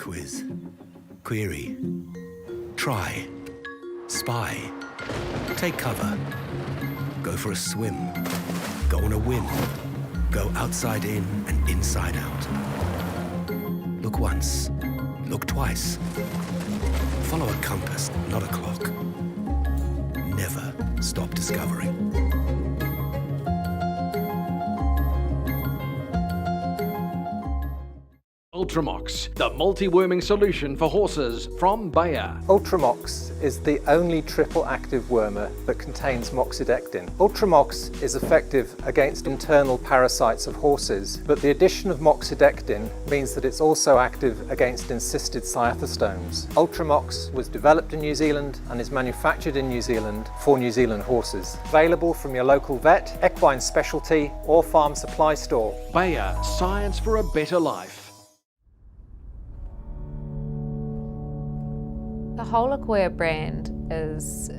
Quiz, query, try, spy, take cover, go for a swim, go on a whim, go outside in and inside out. Look once, look twice. Follow a compass, not a clock. Never stop discovering. Ultramox, the multi-worming solution for horses from Bayer. Ultramox is the only triple active wormer that contains moxidectin. Ultramox is effective against internal parasites of horses, but the addition of moxidectin means that it's also active against encysted cyathostomes. Ultramox was developed in New Zealand and is manufactured in New Zealand for New Zealand horses. Available from your local vet, equine specialty or farm supply store. Bayer, science for a better life. The whole Equestrian brand is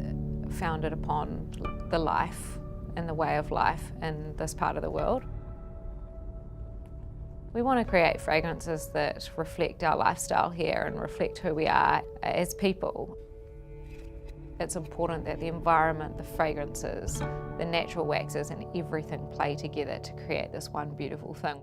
founded upon the life and the way of life in this part of the world. We want to create fragrances that reflect our lifestyle here and reflect who we are as people. It's important that the environment, the fragrances, the natural waxes and everything play together to create this one beautiful thing.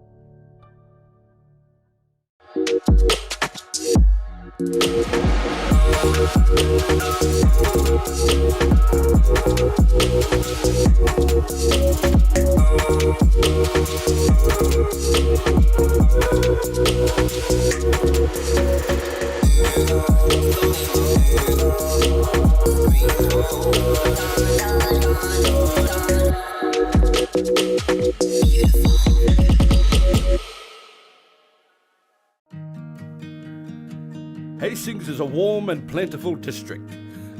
Hastings is a warm and plentiful district,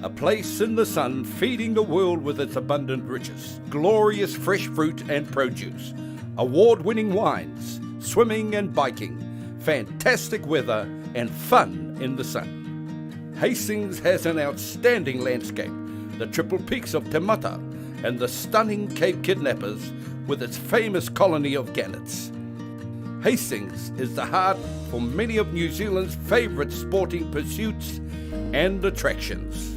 a place in the sun feeding the world with its abundant riches, glorious fresh fruit and produce, award-winning wines, swimming and biking, fantastic weather and fun in the sun. Hastings has an outstanding landscape, the triple peaks of Te Mata and the stunning Cape Kidnappers with its famous colony of gannets. Hastings is the heart for many of New Zealand's favourite sporting pursuits and attractions.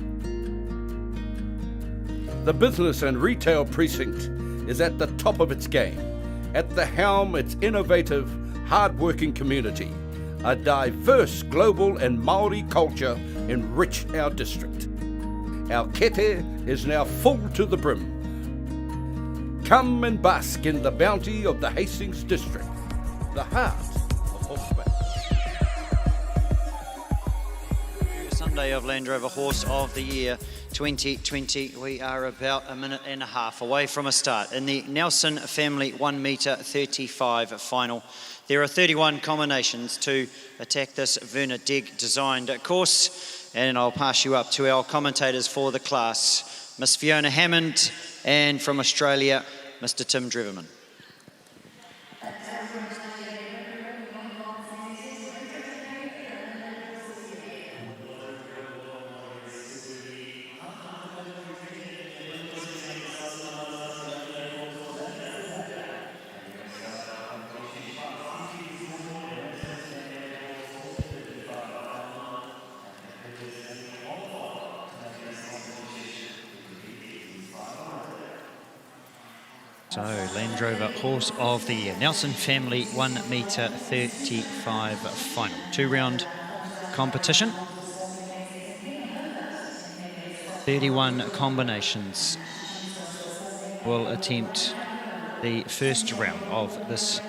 The business and retail precinct is at the top of its game. At the helm, its innovative, hard-working community. A diverse global and Māori culture enrich our district. Our kete is now full to the brim. Come and bask in the bounty of the Hastings district, the heart of horseback. Sunday of Land Rover Horse of the Year 2020. We are about a minute and a half away from a start in the Nelson Family 1 metre 35 final. There are 31 combinations to attack this Werner Degg designed course, and I'll pass you up to our commentators for the class, Miss Fiona Hammond, and from Australia, Mr. Tim Dreverman. So, Land Rover Horse of the Year, Nelson Family 1 metre 35 final. 2-round competition. 31 combinations will attempt the first round of this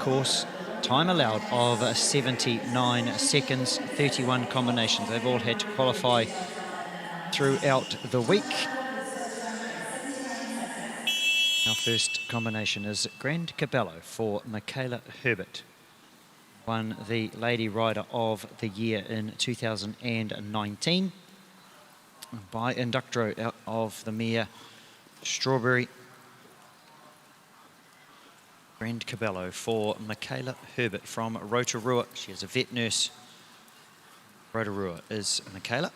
course. Time allowed of 79 seconds, 31 combinations. They've all had to qualify throughout the week. Our first combination is Grand Cabello for Michaela Herbert. Won the Lady Rider of the Year in 2019 by Inductro out of the mare Strawberry. Grand Cabello for Michaela Herbert from Rotorua. She is a vet nurse. Rotorua is Michaela.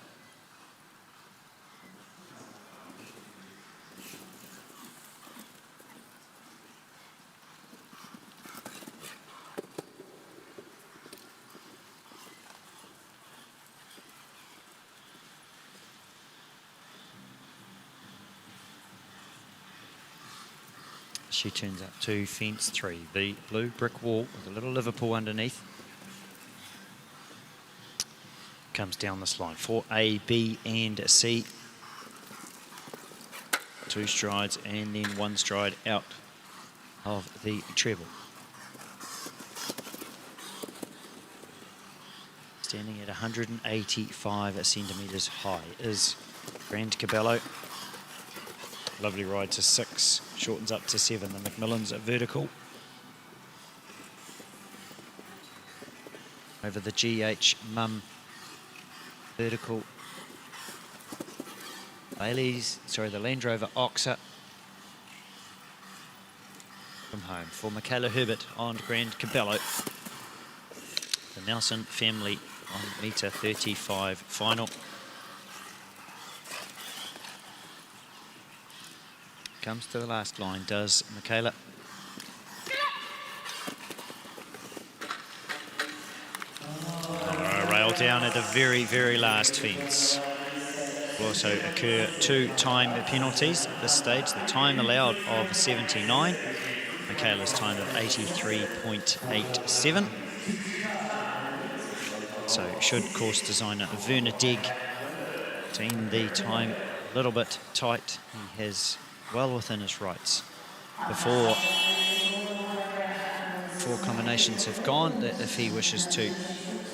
She turns up to fence 3, the blue brick wall with a little Liverpool underneath. Comes down this line for A, B and C. 2 strides and then 1 stride out of the treble. Standing at 185 centimetres high is Grand Cabello. Lovely ride to 6, shortens up to 7. The Macmillan's vertical. Over the GH Mum vertical. The Land Rover Oxa. From home for Michaela Herbert on Grand Cabello. The Nelson family 1m35 final. Comes to the last line, does Michaela. Rail down at the very, very last fence. Will also occur 2 time penalties at this stage. The time allowed of 79. Michaela's time of 83.87. So should course designer Werner Degg seen the time a little bit tight. He has well within his rights. Before 4 combinations have gone, that if he wishes to,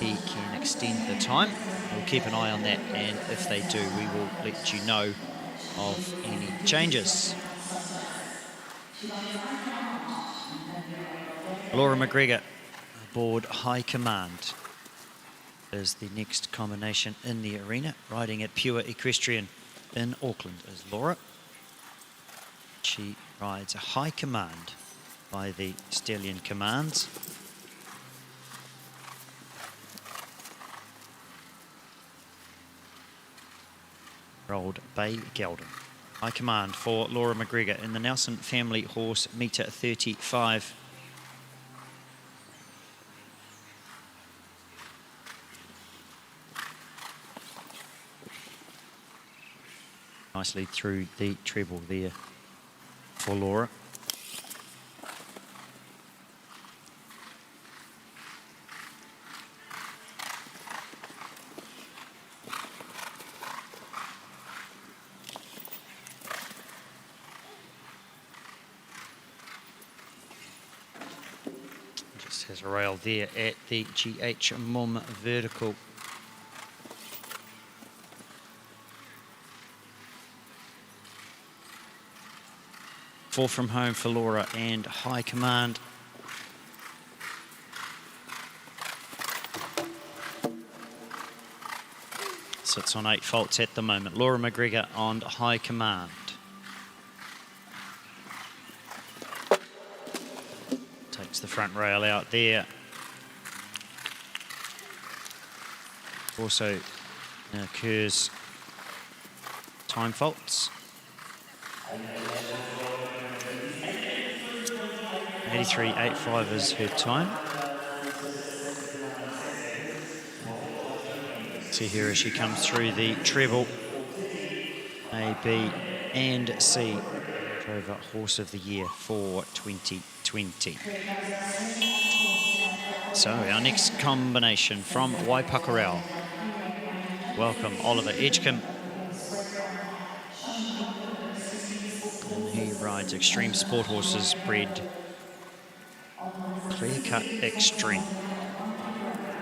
he can extend the time. We'll keep an eye on that, and if they do, we will let you know of any changes. Laura McGregor aboard High Command is the next combination in the arena. Riding at Pure Equestrian in Auckland is Laura. She rides a High Command by the Stallion Commands. Old Bay Geldon. High Command for Laura McGregor in the Nelson family horse metre 35. Nicely through the treble there for Laura. Just has a rail there at the GH Mum vertical. Four from home for Laura and High Command. Sits on 8 faults at the moment. Laura McGregor on High Command. Takes the front rail out there. Also occurs time faults. 83.85 is her time. See here as she comes through the treble. A, B and C. Rover Horse of the Year for 2020. So our next combination from Waipakarau. Welcome Oliver Edgecombe. And he rides Extreme Sport Horses bred Clear Cut Extreme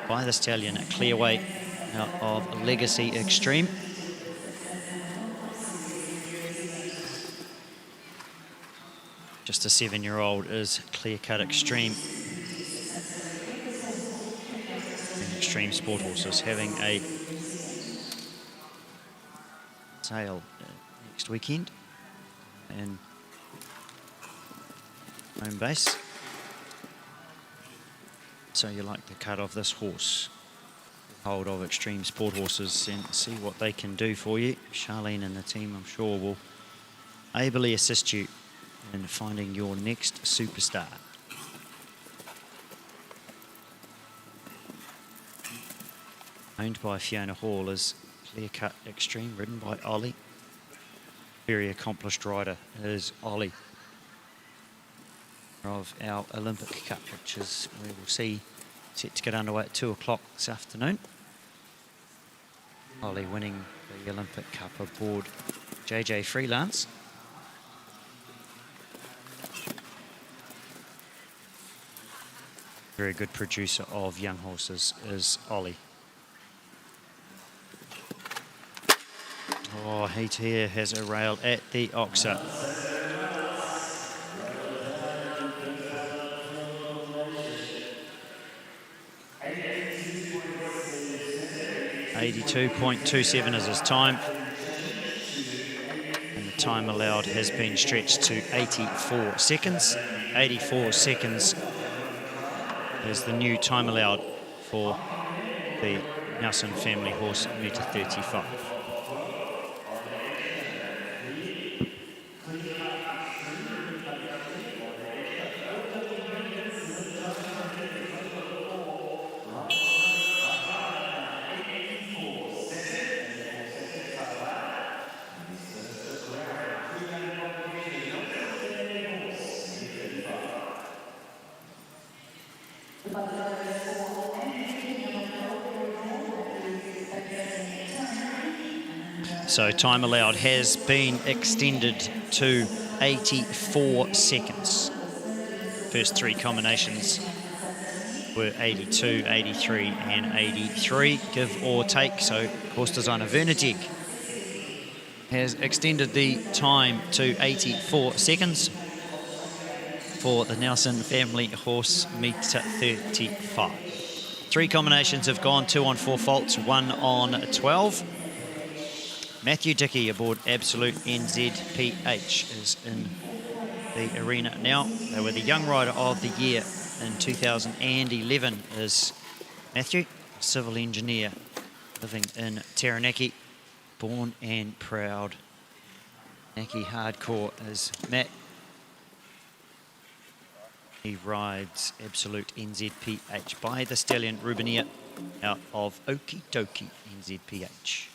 by the stallion at Clearway out of Legacy Extreme. Just a 7-year-old is Clear Cut Extreme. And Extreme Sport Horses having a sale next weekend in home base. So you like the cut of this horse. Hold of Extreme Sport Horses and see what they can do for you. Charlene and the team, I'm sure, will ably assist you in finding your next superstar. Owned by Fiona Hall is Clear Cut Extreme, ridden by Ollie. Very accomplished rider is Ollie. of our Olympic Cup, which is, we will see, set to get underway at 2 o'clock this afternoon. Ollie winning the Olympic Cup aboard JJ Freelance. Very good producer of young horses is Ollie. Oh, Heat here has a rail at the Oxa. .82.27 is his time. And the time allowed has been stretched to 84 seconds. 84 seconds is the new time allowed for the Nelson family horse, metre 35. So time allowed has been extended to 84 seconds. First three combinations were 82, 83 and 83, give or take. So horse designer Werner Dick has extended the time to 84 seconds for the Nelson family horse, metre 35. Three combinations have gone, 2 on 4 faults, 1 on 12. Matthew Dickey aboard Absolute NZPH is in the arena now. They were the Young Rider of the Year in 2011 is Matthew, civil engineer living in Taranaki, born and proud. Naki hardcore is Matt. He rides Absolute NZPH by the stallion Rubinia out of Okie Dokie NZPH.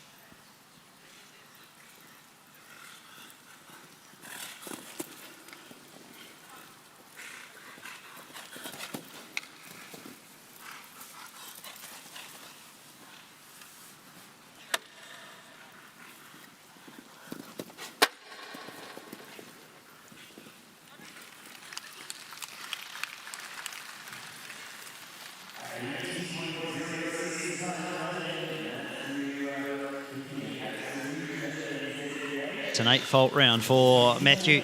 It's an 8-fault round for Matthew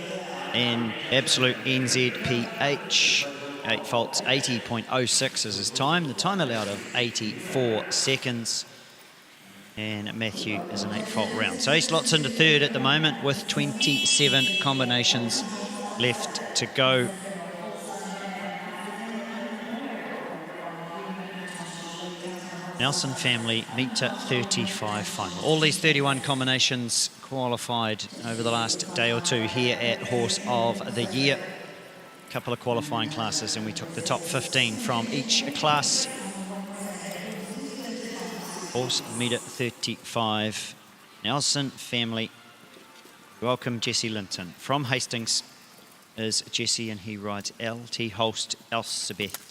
in Absolute NZPH. 8 faults, 80.06 is his time. The time allowed of 84 seconds. And Matthew is an 8-fault round. So he slots into third at the moment with 27 combinations left to go. Nelson family metre 35 final. All these 31 combinations qualified over the last day or two here at Horse of the Year. A couple of qualifying classes, and we took the top 15 from each class. Horse metre 35. Nelson family. Welcome Jesse Linton. From Hastings is Jesse, and he rides LT Holst Elizabeth.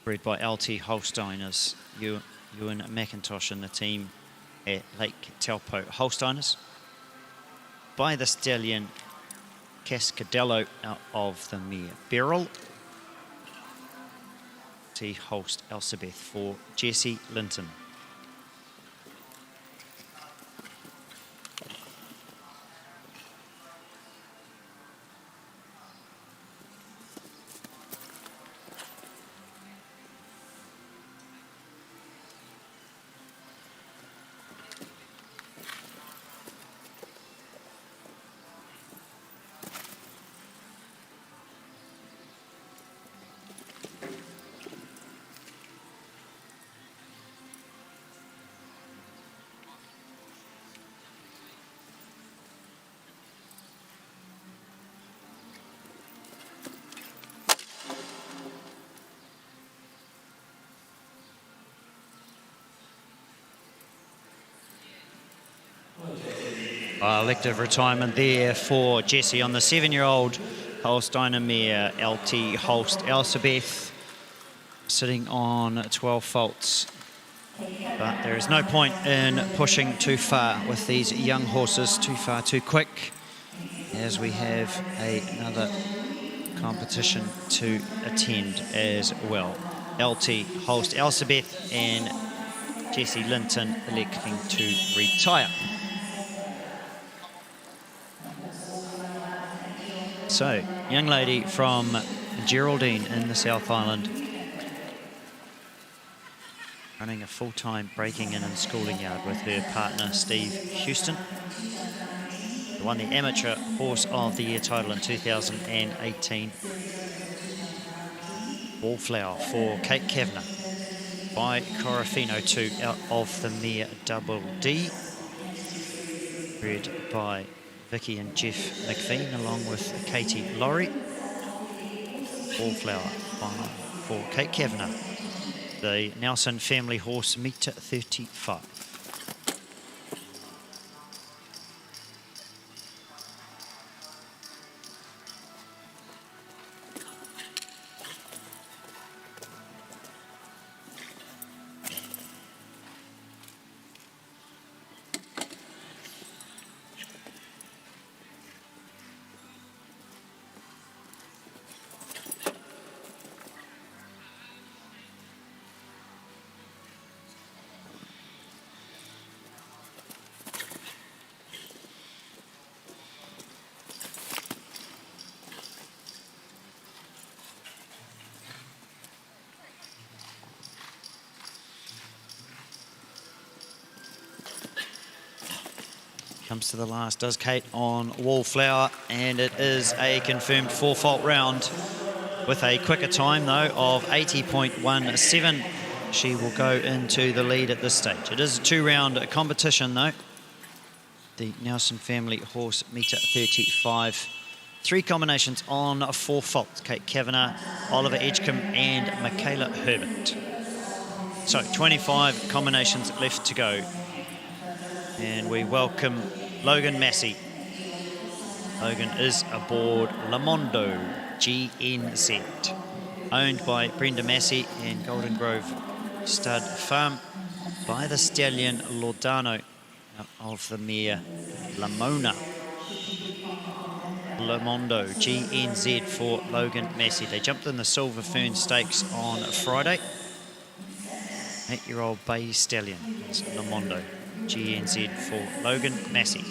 Bred by LT Holsteiners, Ewan McIntosh and the team at Lake Taupo. Holsteiners by the stallion Cascadello out of the mare Beryl. LT Holst Elizabeth for Jesse Linton. Elective retirement there for Jesse on the 7-year-old Holst Dynamere, LT Holst Elsabeth, sitting on 12 faults. But there is no point in pushing too far with these young horses, too far too quick, as we have another competition to attend as well. LT Holst Elsabeth and Jessie Linton electing to retire. So, young lady from Geraldine in the South Island, running a full-time breaking in and schooling yard with her partner Steve Houston, who won the Amateur Horse of the Year title in 2018. Wallflower for Kate Kavanagh by Corofino, 2 out of the mare Double D, bred by Vicky and Jeff McVean along with Katie Laurie. Wallflower for Kate Kavanagh, the Nelson family horse, metre 35. Comes to the last, does Kate, on Wallflower, and it is a confirmed 4-fault round with a quicker time, though, of 80.17. She will go into the lead at this stage. It is a 2-round competition, though. The Nelson family horse, metre 35. 3 combinations on 4 faults. Kate Kavanagh, Oliver Edgecombe and Michaela Herbert. So 25 combinations left to go. And we welcome Logan Massey. Logan is aboard Lamondo GNZ, owned by Brenda Massey and Golden Grove Stud Farm, by the stallion Lordano out of the mare Lamona. Lamondo GNZ for Logan Massey. They jumped in the Silver Fern Stakes on Friday. 8-year-old bay stallion is Lamondo GNZ for Logan Massey.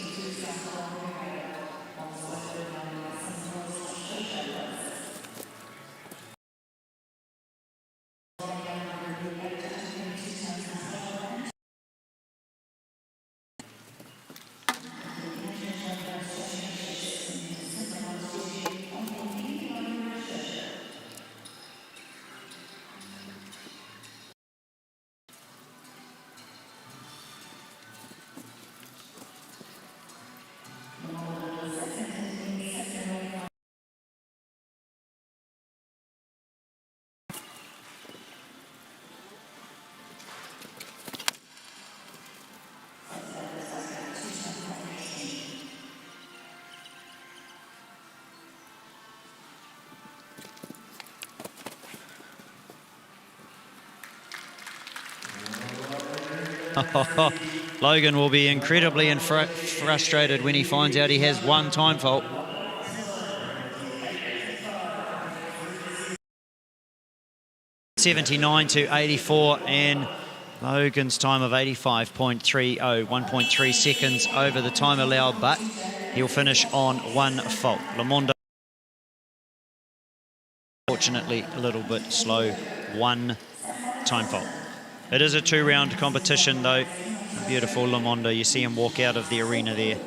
Logan will be incredibly frustrated when he finds out he has 1 time fault. .79 to 84, and Logan's time of 85.30, 1.3 seconds over the time allowed, but he'll finish on 1 fault. Lamondo, fortunately, a little bit slow, 1 time fault. It is a 2-round competition, though. Beautiful Lamondo. You see him walk out of the arena there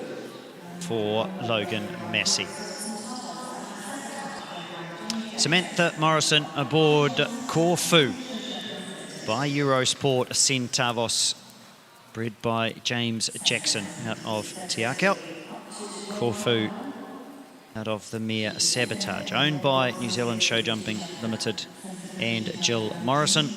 for Logan Massey. Samantha Morrison aboard Corfu by Eurosport Centavos, bred by James Jackson out of Te Akau. Corfu out of the mare Sabotage, owned by New Zealand Show Jumping Limited and Jill Morrison.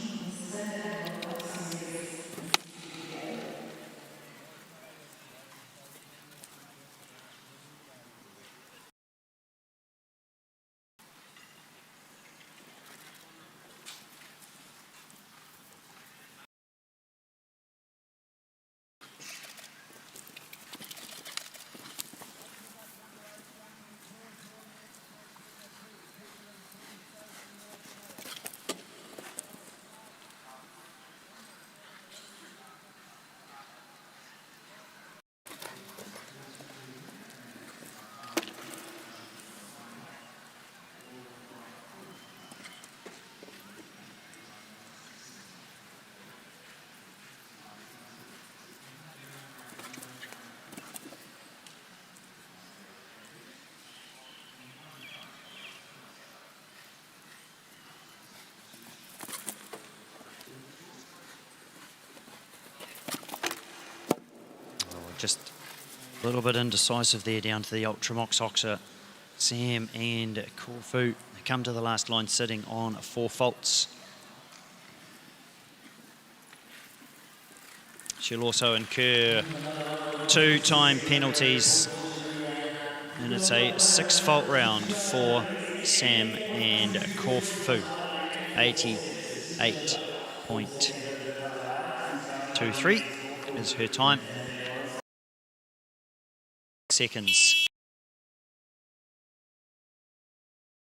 just a little bit indecisive there down to the Ultramox Oxer. Sam and Corfu, they come to the last line sitting on 4 faults. She'll also incur 2 time penalties, and it's a 6-fault round for Sam and Corfu. 88.23 is her time. Seconds.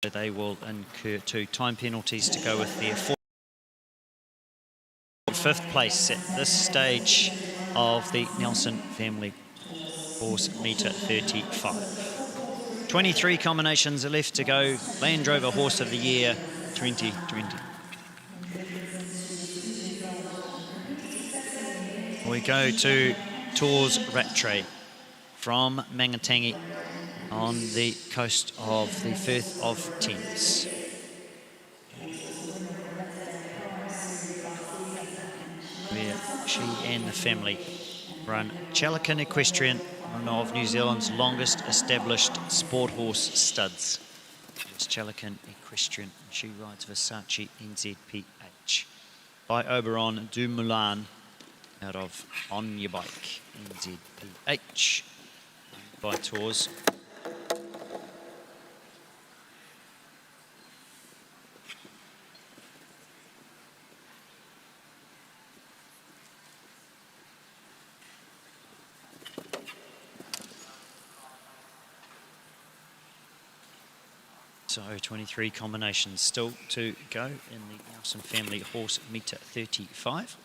They will incur 2 time penalties to go with their 5th place at this stage of the Nelson family horse metre 35. 23 combinations are left to go. Land Rover Horse of the Year 2020. We go to Tours Rattray from Mangatangi on the coast of the Firth of Thames. Where she and the family run Chalican Equestrian, one of New Zealand's longest established sport horse studs. It's Chalican Equestrian. She rides Versace NZPH. By Oberon du Moulin out of On Your Bike NZPH. By Tours. So 23 combinations still to go in the Nelson family horse metre 35.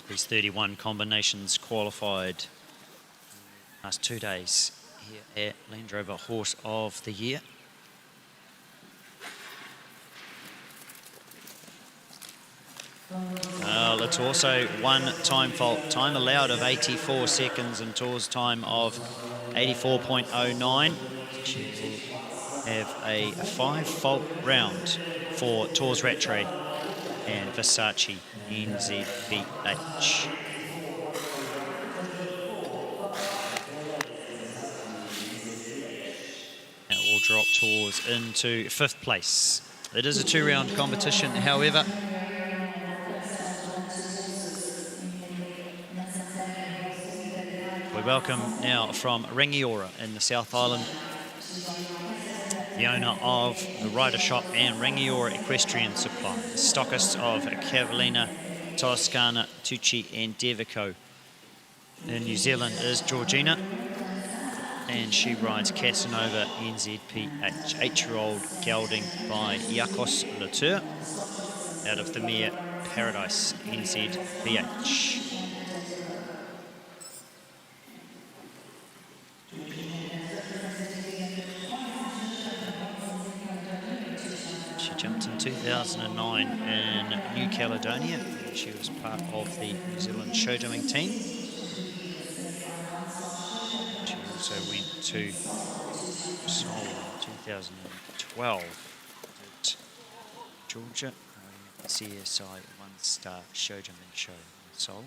These 31 combinations qualified last 2 days here at Land Rover Horse of the Year. Well, it's also 1 time fault. Time allowed of 84 seconds and Tours time of 84.09. She will have a 5-fault round for Tours Rattray and Versace NZPH. That will drop Tours into 5th place. It is a 2-round competition, however. We welcome now from Rangiora in the South Island, the owner of the Rider Shop and Rangiora Equestrian Supply, stockists of Cavallina, Toscana, Tucci and Devico. In New Zealand is Georgina, and she rides Casanova NZPH, 8-year-old gelding by Iakos Latour out of the mare Paradise NZPH. She jumped in 2009 in New Caledonia. She was part of the New Zealand show doing team. She also went to Seoul in 2012 at Georgia, CSI 1-star show jumping show in Seoul.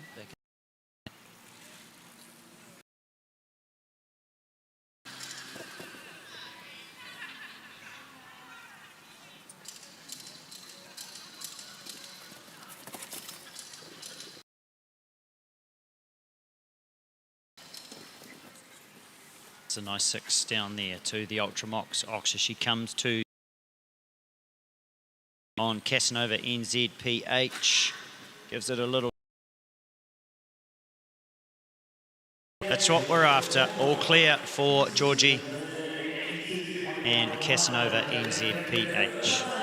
It's a nice 6 down there to the Ultramox Oxer. She comes to on Casanova NZPH. Gives it a little. That's what we're after. All clear for Georgie and Casanova NZPH.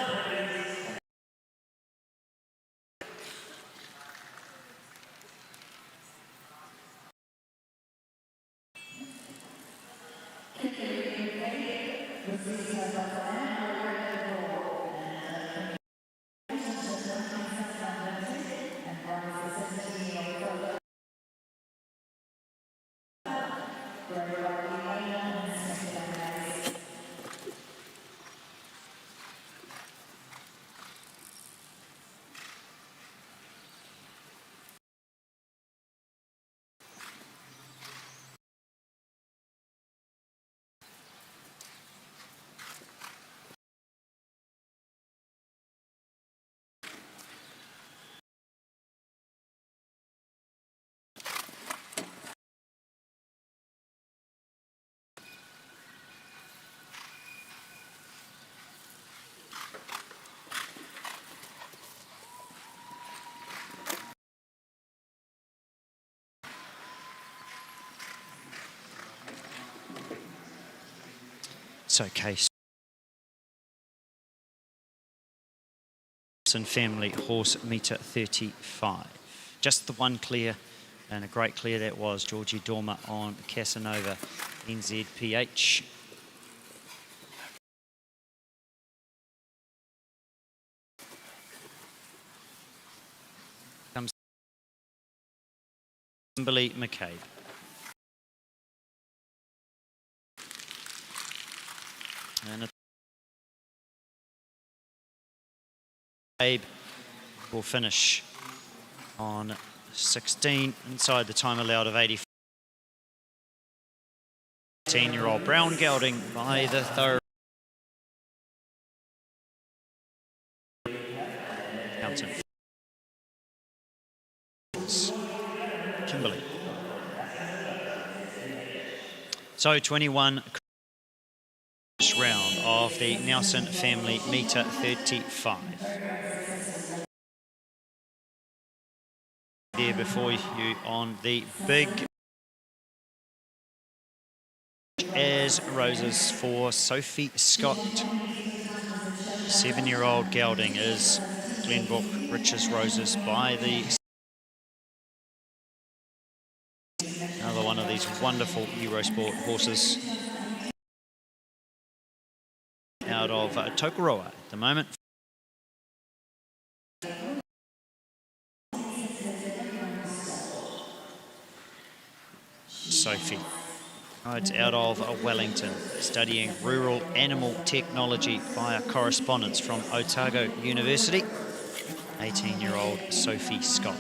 That's okay. Family horse metre 35. Just the one clear, and a great clear that was. Georgie Dormer on Casanova, NZPH. Comes Kimberly McCabe. And McCabe will finish on 16 inside the time allowed of 84. 18-year-old Brown gelding by the third. Mountain. Kimberly. So 21 round of the Nelson family metre 35. There before you on the big as roses for Sophie Scott. 7-year-old gelding is Glenbrook Riches Roses by the another one of these wonderful Eurosport horses out of Tokoroa at the moment. Sophie rides out of Wellington, studying rural animal technology via correspondence from Otago University. 18-year-old Sophie Scott.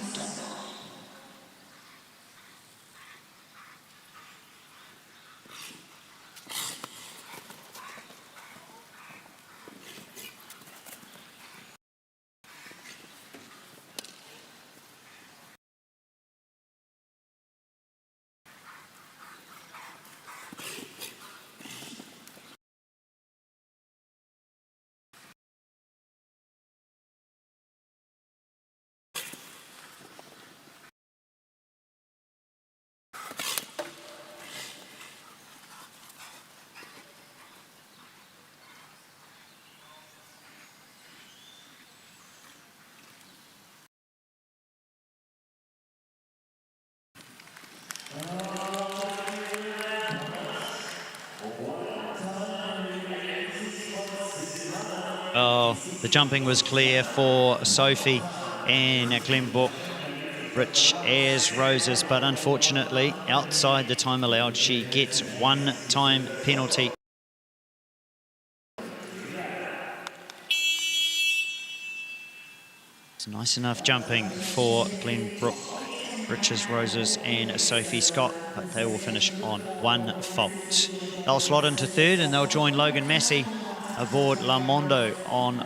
Oh, the jumping was clear for Sophie and Glenbrook Rich as Roses, but unfortunately, outside the time allowed, she gets one time penalty. It's nice enough jumping for Glenbrook Riches Roses and Sophie Scott, but they will finish on one fault. They'll slot into third and they'll join Logan Massey aboard Lamondo on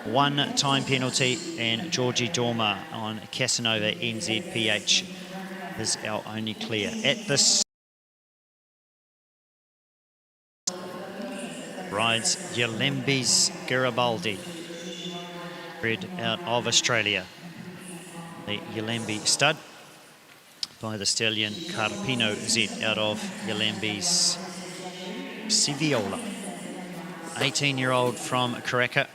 one time penalty, and Georgie Dormer on Casanova NZPH is our only clear. At this rides Yalembis Garibaldi, bred out of Australia. The Yalembi stud by the stallion Carpino Z out of Yalembi's Civiola. 18-year-old from Karaka.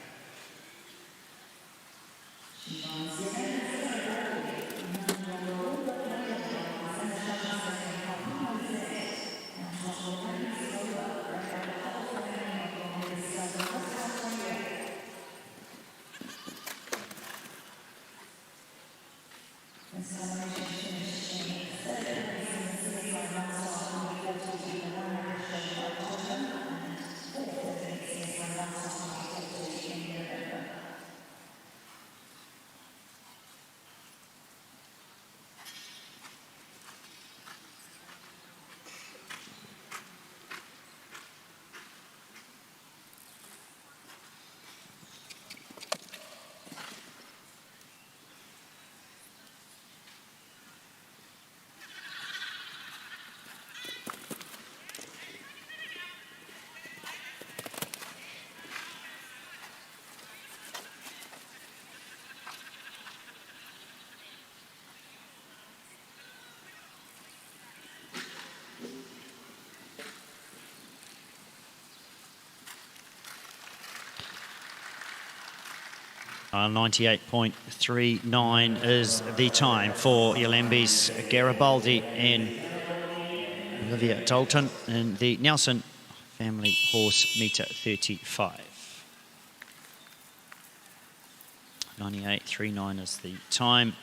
98.39 is the time for Ilembe's Garibaldi and Olivia Dalton in the Nelson family horse meter 35. 98.39 is the time.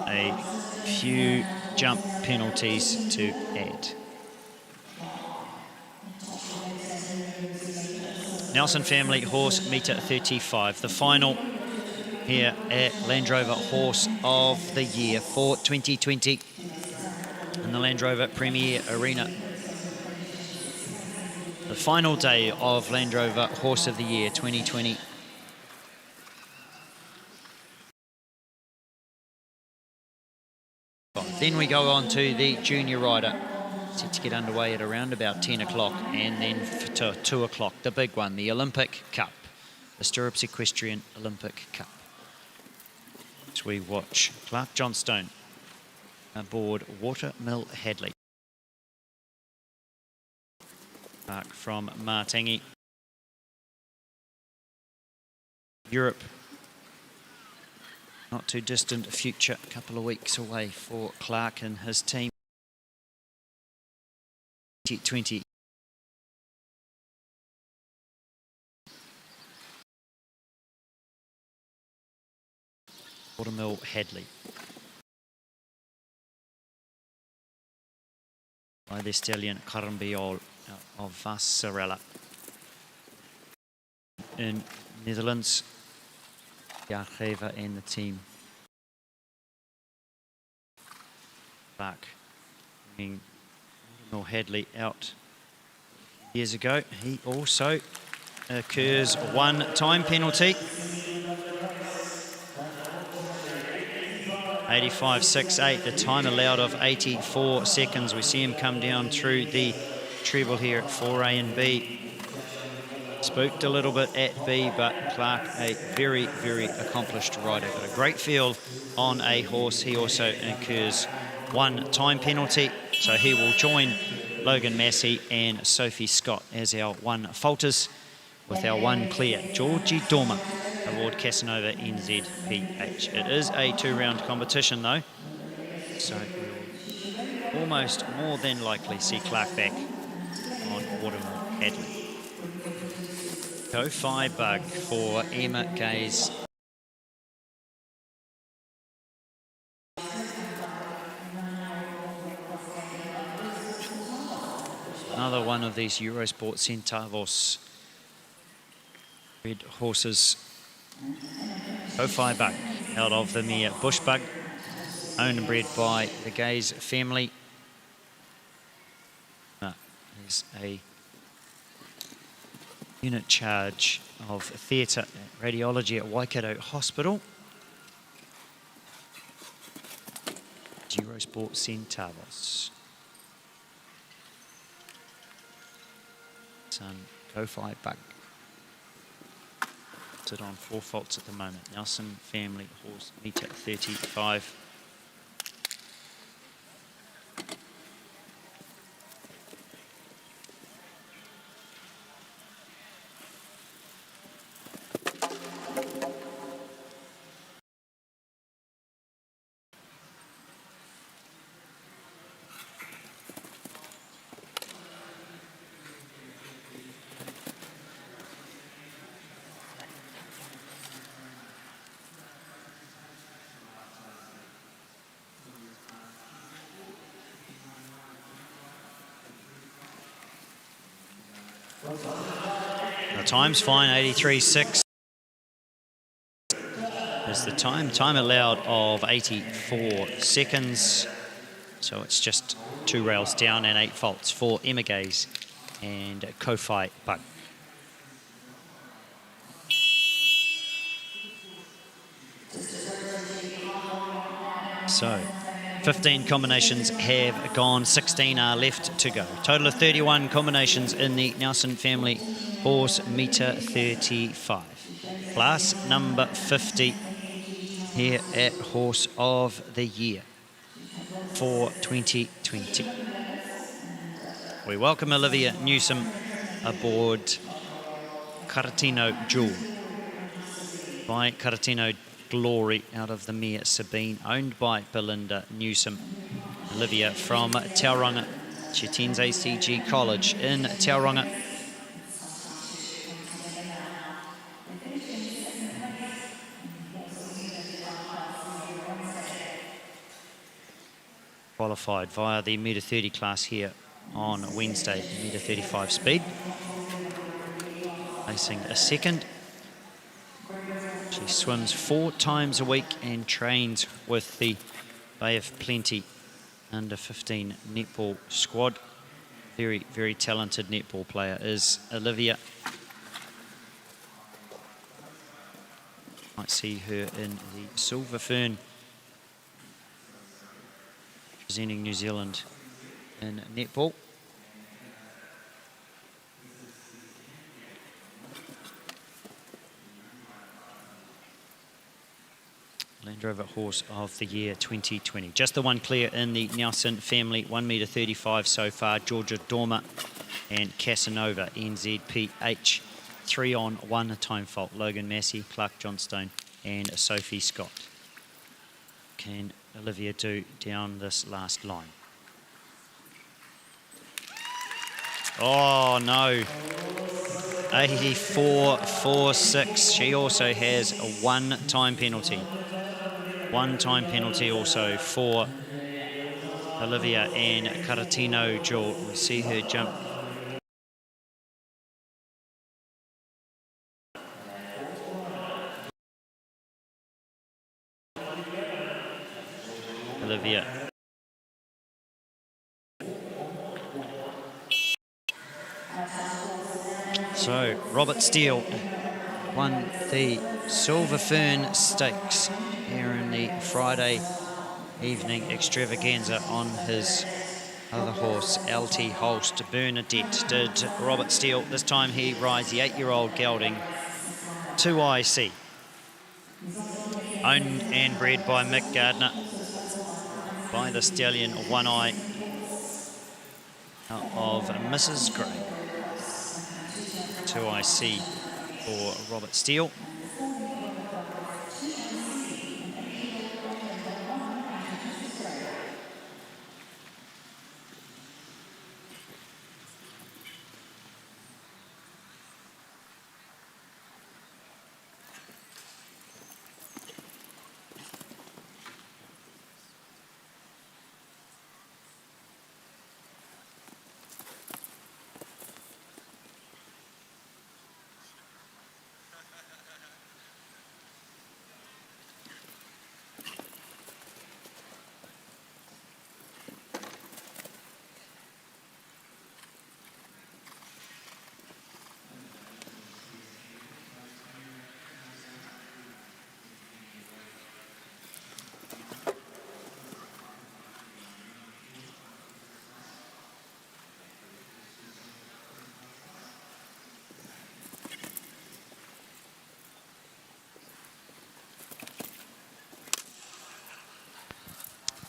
A few jump penalties to add. Nelson family horse meter 35, the final here at Land Rover Horse of the Year for 2020 in the Land Rover Premier Arena. The final day of Land Rover Horse of the Year 2020. Then we go on to the Junior Rider, set to get underway at around about 10 o'clock, and then to 2 o'clock, the big one, the Olympic Cup, the Stirrups Equestrian Olympic Cup. As we watch Clark Johnstone aboard Watermill Hadley. Clark from Martangi. Europe, not too distant future, a couple of weeks away for Clark and his team. 2020. Watermill Hadley. By the stallion Carmbiol of Vassarella. In Netherlands, Jaargever and the team. Clark bringing Watermill Hadley out years ago. He also occurs one time penalty. 85.68, the time allowed of 84 seconds. We see him come down through the treble here at 4A and B. Spooked a little bit at B, but Clark, a very, very accomplished rider. Got a great feel on a horse. He also incurs one time penalty, so he will join Logan Massey and Sophie Scott as our one falters, with our one clear, Georgie Dormer aboard Casanova NZPH. It is a two-round competition though, so we'll almost more than likely see Clark back on Watermill Hadley. Go-Fi Bug for Emma Gaze. Another one of these Eurosport Centavos red horses. Go-Fi Bug out of the mare Bushbug, owned and bred by the Gaze family. There's a unit charge of theatre and radiology at Waikato Hospital. Eurosport Centavos. Son, Go-Fi Bug. Sit on 4 faults at the moment. Nelson family horse meter 35. The time's fine, 83.6 is the time. Time allowed of 84 seconds. So it's just 2 rails down and 8 faults for Emma Gaze and Go-Fi Bug. So 15 combinations have gone, 16 are left to go. Total of 31 combinations in the Nelson family horse meter 35. Class number 50 here at Horse of the Year for 2020. We welcome Olivia Newsom aboard Caratino Jewel by Karatino Glory out of the mare Sabine, owned by Belinda Newsom. Olivia from Tauranga. She attends ACG College in Tauranga. Qualified via the metre 30 class here on Wednesday, metre 35 speed. Placing a second. She swims 4 times a week and trains with the Bay of Plenty under 15 netball squad. Very, very talented netball player is Olivia. Might see her in the Silver Fern, representing New Zealand in netball. Land Rover Horse of the Year 2020. Just the one clear in the Nelson family, 1 metre 35 so far. Georgia Dormer and Casanova, NZPH. 3 on 1 time fault. Logan Massey, Clark Johnstone and Sophie Scott. Can Olivia do down this last line? Oh no. 84.46. She also has a 1 time penalty. 1 time penalty also for Olivia and Karatino Jewel. We see her jump. Olivia. So Robert Steele won the Silver Fern Stakes here in the Friday evening extravaganza on his other horse, LT Holst. Bernadette did Robert Steele. This time he rides the 8-year-old gelding 2IC. Owned and bred by Mick Gardner, by the stallion One Eye of Mrs. Gray. 2IC for Robert Steele.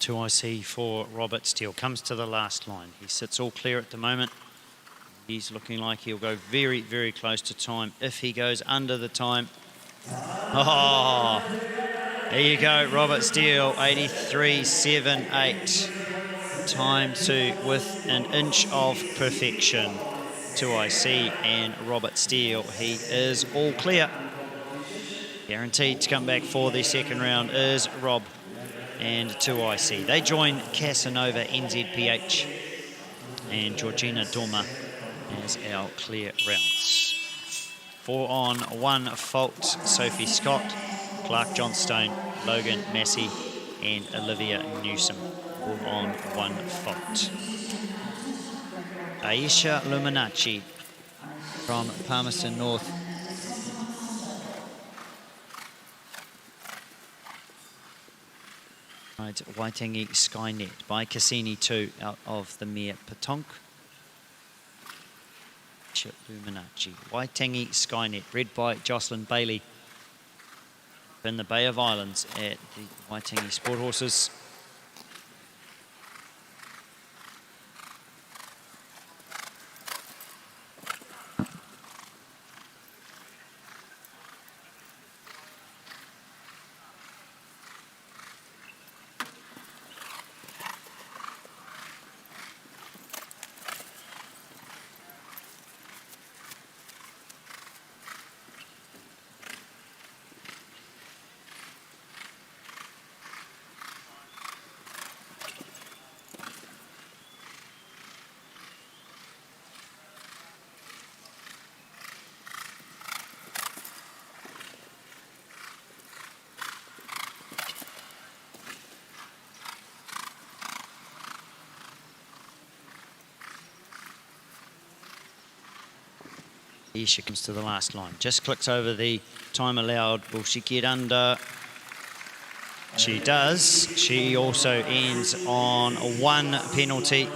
2IC for Robert Steele. Comes to the last line. He sits all clear at the moment. He's looking like he'll go very, very close to time. If he goes under the time. Oh, there you go, Robert Steele, 83.78. Time to with an inch of perfection. 2IC and Robert Steele. He is all clear. Guaranteed to come back for the second round is Rob and 2IC. They join Casanova, NZPH, and Georgina Dorma as our clear rounds. 4 on 1 fault, Sophie Scott, Clark Johnstone, Logan Massey, and Olivia Newsom. 4 on 1 fault. Aisha Luminacci from Palmerston North. Waitangi Skynet by Cassini 2 out of the mare Patonk. Luminacci. Waitangi Skynet, bred by Jocelyn Bailey in the Bay of Islands at the Waitangi Sport Horses. Aisha comes to the last line, just clicks over the time allowed. Will she get under? She does. She also ends on one penalty.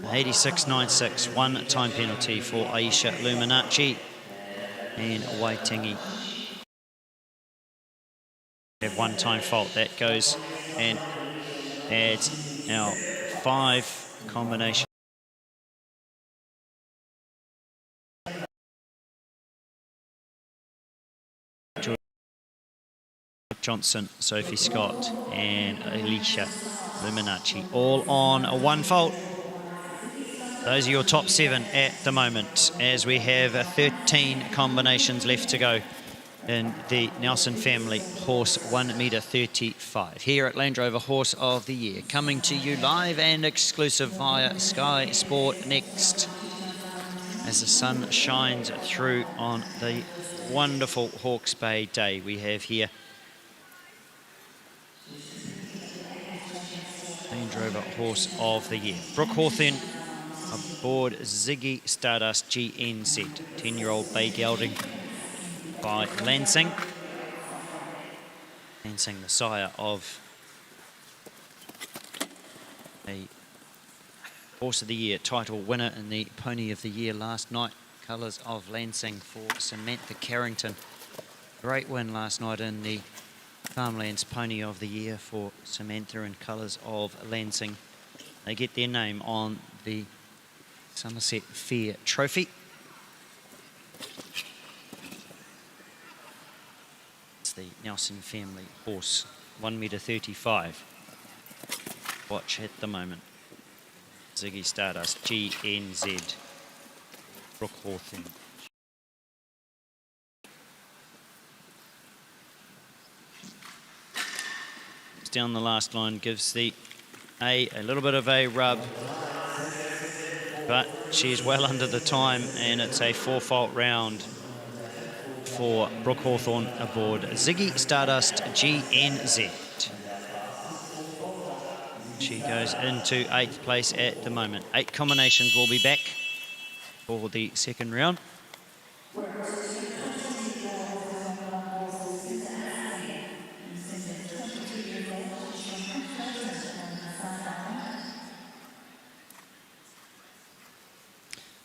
86.96, one time penalty for Aisha Luminacci and Waitingi. Have one time fault. That goes and adds now 5 combinations. Johnson, Sophie Scott and Alicia Luminacci all on a 1 fault. Those are your top 7 at the moment as we have 13 combinations left to go in the Nelson family horse 1 metre 35 here at Land Rover Horse of the Year, coming to you live and exclusive via Sky Sport Next as the sun shines through on the wonderful Hawke's Bay day we have here. Land Rover Horse of the Year. Brooke Hawthorne aboard Ziggy Stardust GNZ, 10-year-old bay gelding by Lansing. Lansing, the sire of a Horse of the Year title winner in the Pony of the Year last night. Colours of Lansing for Samantha Carrington. Great win last night in the Farmlands Pony of the Year for Samantha in colours of Lansing. They get their name on the Somerset Fair Trophy. It's the Nelson family horse, 1 metre 35. Watch at the moment. Ziggy Stardust, GNZ, Brooke Hawthorne. Down the last line, gives the a little bit of a rub, but she's well under the time and it's a 4-fault round for Brooke Hawthorne aboard Ziggy Stardust GNZ. She goes into 8th place at the moment. 8 combinations will be back for the second round.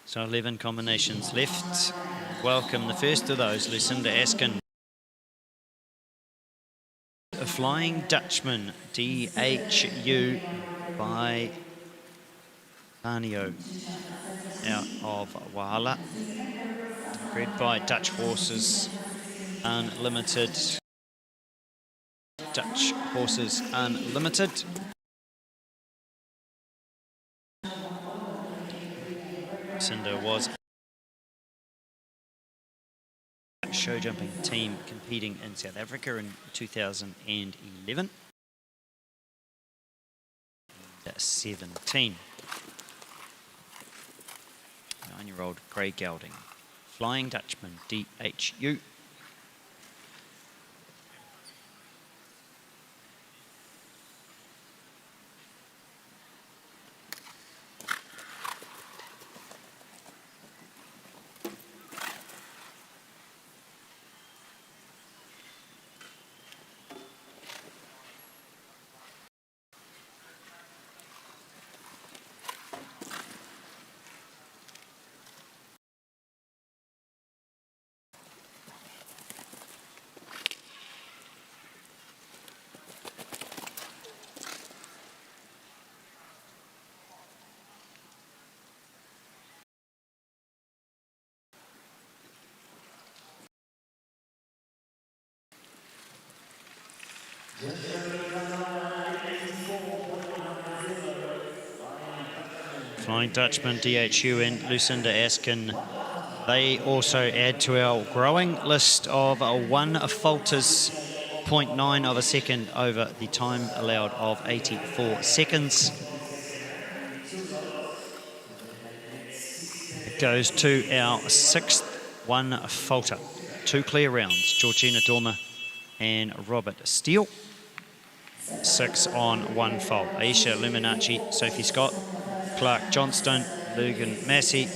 So 11 combinations left. Welcome the first of those, Lucinda Askin. A Flying Dutchman, DHU by Arnio out of Wala. Bred by Dutch Horses Unlimited. Dutch Horses Unlimited. Lucinda was a show jumping team competing in South Africa in 2011. 17. 9-year-old grey gelding. Flying Dutchman, DHU. Flying Dutchman, DHU and Lucinda Askin. They also add to our growing list of 1 falters, 0.9 of a second over the time allowed of 84 seconds. It goes to our 6th 1 falter. 2 clear rounds, Georgina Dormer and Robert Steele. 6 on 1 fault. Aisha Luminacci, Sophie Scott, Clark Johnston, Lugan Massey,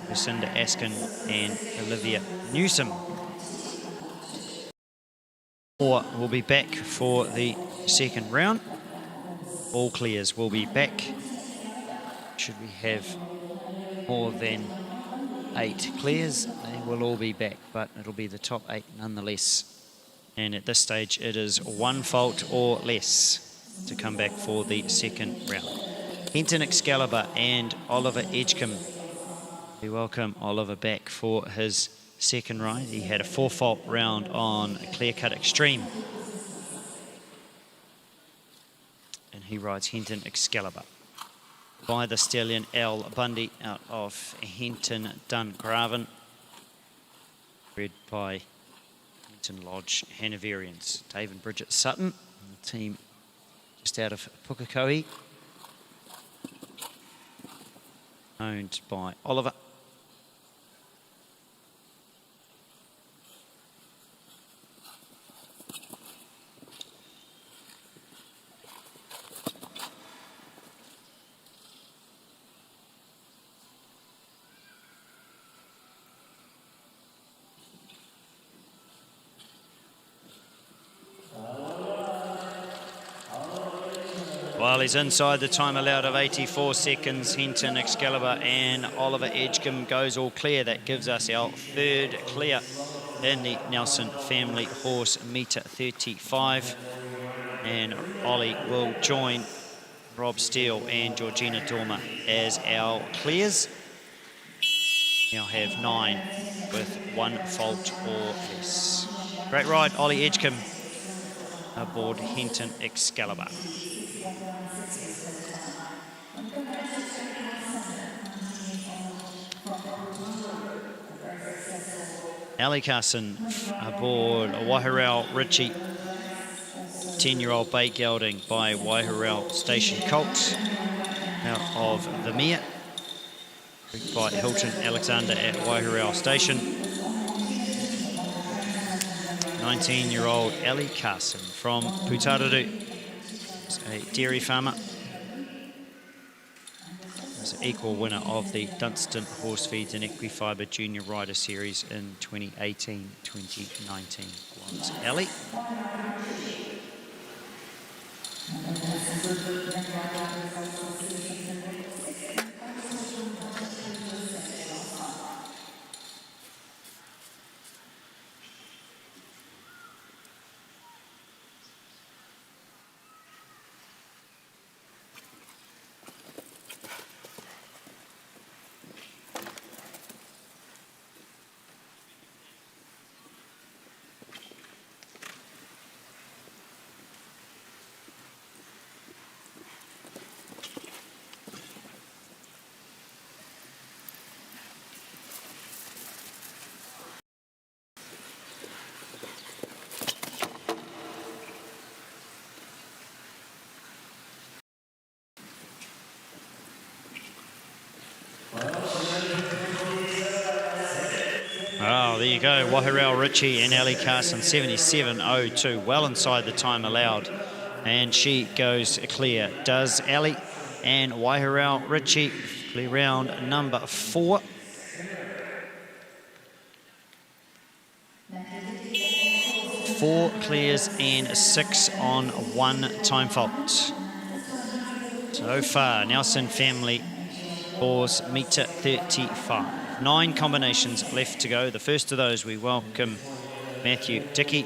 Lucinda Askin and Olivia Newsom. 4 will be back for the second round. All clears will be back. Should we have more than 8 clears, they will all be back, but it'll be the top 8 nonetheless. And at this stage, it is 1 fault or less to come back for the second round. Hinton Excalibur and Oliver Edgecombe. We welcome Oliver back for his second ride. He had a 4-fault round on Clear Cut Extreme. And he rides Hinton Excalibur by the stallion Al Bundy out of Hinton Dungraven, bred by Hinton Lodge Hanoverians. Dave and Bridget Sutton, the team just out of Pukekohe, owned by Oliver. While he's inside the time allowed of 84 seconds, Hinton Excalibur and Oliver Edgecombe goes all clear. That gives us our third clear in the Nelson Family Horse Meter 35. And Ollie will join Rob Steele and Georgina Dormer as our clears. Now have 9 with 1 fault or less. Great ride, Ollie Edgecombe aboard Hinton Excalibur. Ali Carson aboard Wairau Ritchie, 10-year-old bay gelding by Wairau Station Colt out of the Mere, by Hilton Alexander at Wairau Station. 19-year-old Ali Carson from Putaruru, a dairy farmer. Equal winner of the Dunstan Horse Feeds and Equifibre Junior Rider Series in 2018-2019 was Ali. Oh, there you go. Wairau Ritchie and Ali Carson, 77.02, well inside the time allowed. And she goes clear. Does Ali and Wairau Ritchie clear round number 4. Four clears and 6 on 1 time fault. So far, Nelson Family Horse Meter 35. 9 combinations left to go. The first of those, we welcome Matthew Dickey.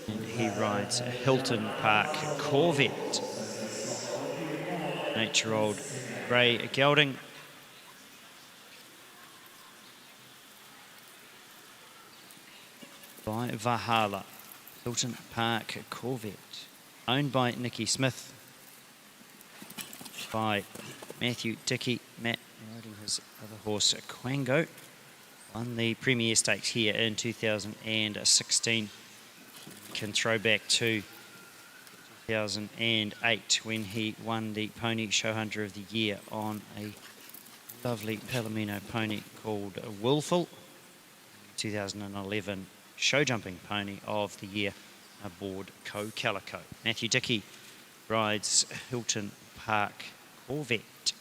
And he rides a Hilton Park Corvette. 8-year-old grey gelding. By Valhalla. Hilton Park Corvette. Owned by Nikki Smith. By Matthew Dickey. Matt riding his other horse, Quango. Won the Premier Stakes here in 2016. Can throw back to 2008 when he won the Pony Show Hunter of the Year on a lovely Palomino pony called Willful. 2011 Show Jumping Pony of the Year aboard Co Calico. Matthew Dickey rides Hilton Park Corvette.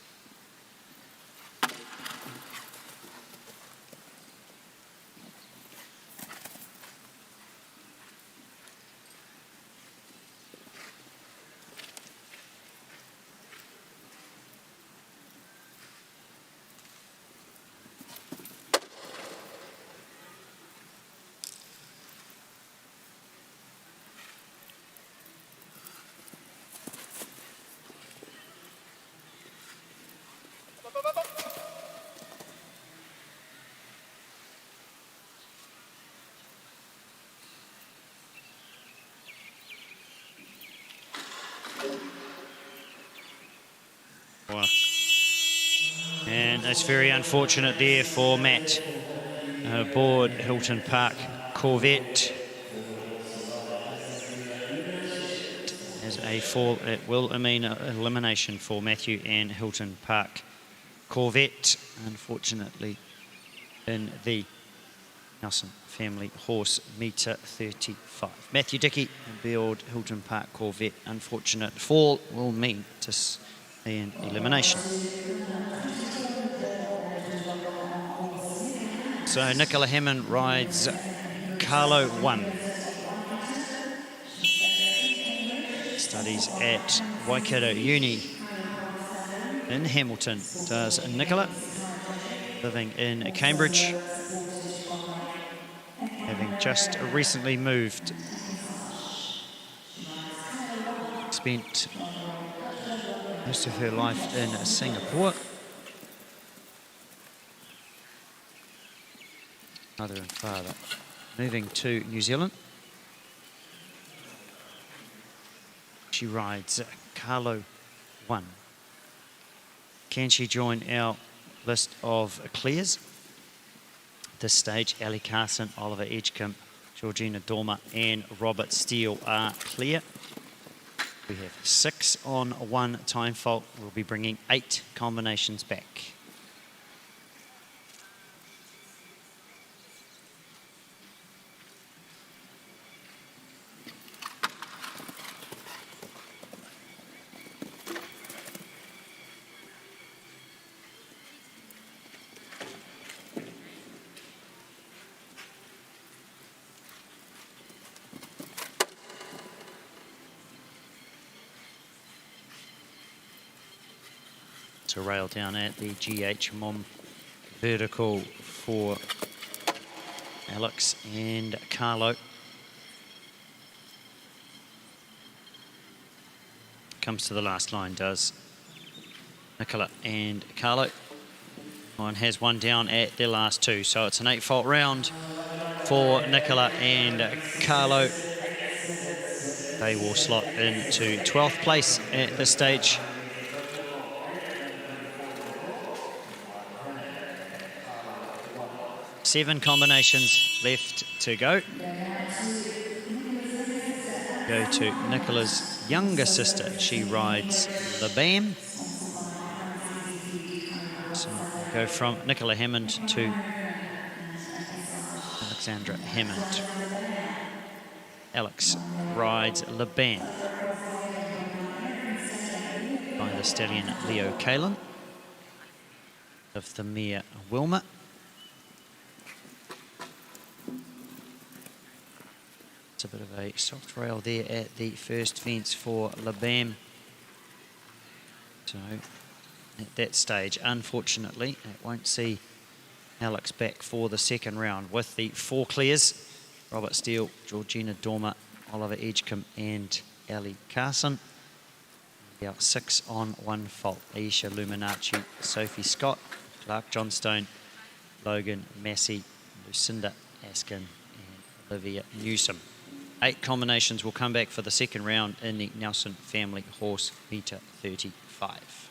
And it's very unfortunate there for Matt aboard Hilton Park Corvette. As a fall, it will mean elimination for Matthew and Hilton Park Corvette, unfortunately, in the Nelson family horse meter 35. Matthew Dickey aboard Hilton Park Corvette. Unfortunate fall will mean an elimination. So Nicola Hammond rides Carlo 1. Studies at Waikato Uni in Hamilton does Nicola, living in Cambridge, having just recently moved. Spent most of her life in Singapore. Mother and father moving to New Zealand. She rides Carlo 1. Can she join our list of clears? At this stage, Ali Carson, Oliver Edgecombe, Georgina Dormer and Robert Steele are clear. We have 6 on 1 time fault. We'll be bringing 8 combinations back. To rail down at the GH Mom vertical for Alex and Carlo. Comes to the last line, does Nicola and Carlo. One has one down at their last 2, so it's an 8-fault round for Nicola and Carlo. They will slot into 12th place at this stage. Seven combinations left to go. Go to Nicola's younger sister. She rides the Bam. So go from Nicola Hammond to Alexandra Hammond. Alex rides Le Bam by the stallion Leo Kalin of the mare Wilma. It's a bit of a soft rail there at the first fence for Le Bam. So at that stage, unfortunately, it won't see Alex back for the second round with the 4 clears. Robert Steele, Georgina Dormer, Oliver Edgecombe and Ali Carson. Yeah, 6 on 1 fault. Aisha Luminacci, Sophie Scott, Clark Johnstone, Logan Massey, Lucinda Askin and Olivia Newsom. 8 combinations will come back for the second round in the Nelson family horse meter 35.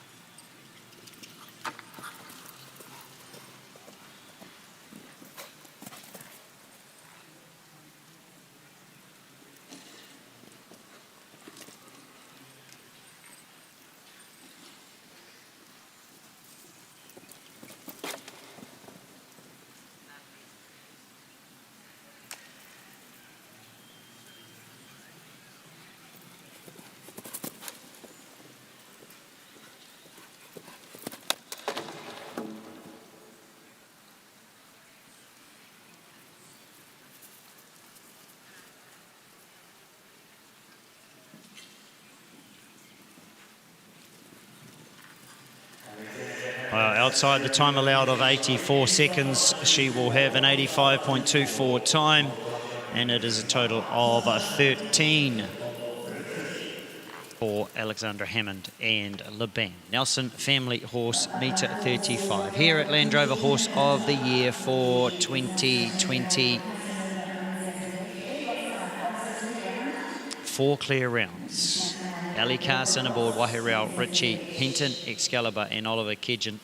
Outside the time allowed of 84 seconds, she will have an 85.24 time, and it is a total of 13 for Alexandra Hammond and Le Bam. Nelson family horse meter 35 here at Land Rover Horse of the Year for 2020. 4 clear rounds. Ali Carson aboard Wahirau, Richie Hinton, Excalibur and Oliver Kedgen.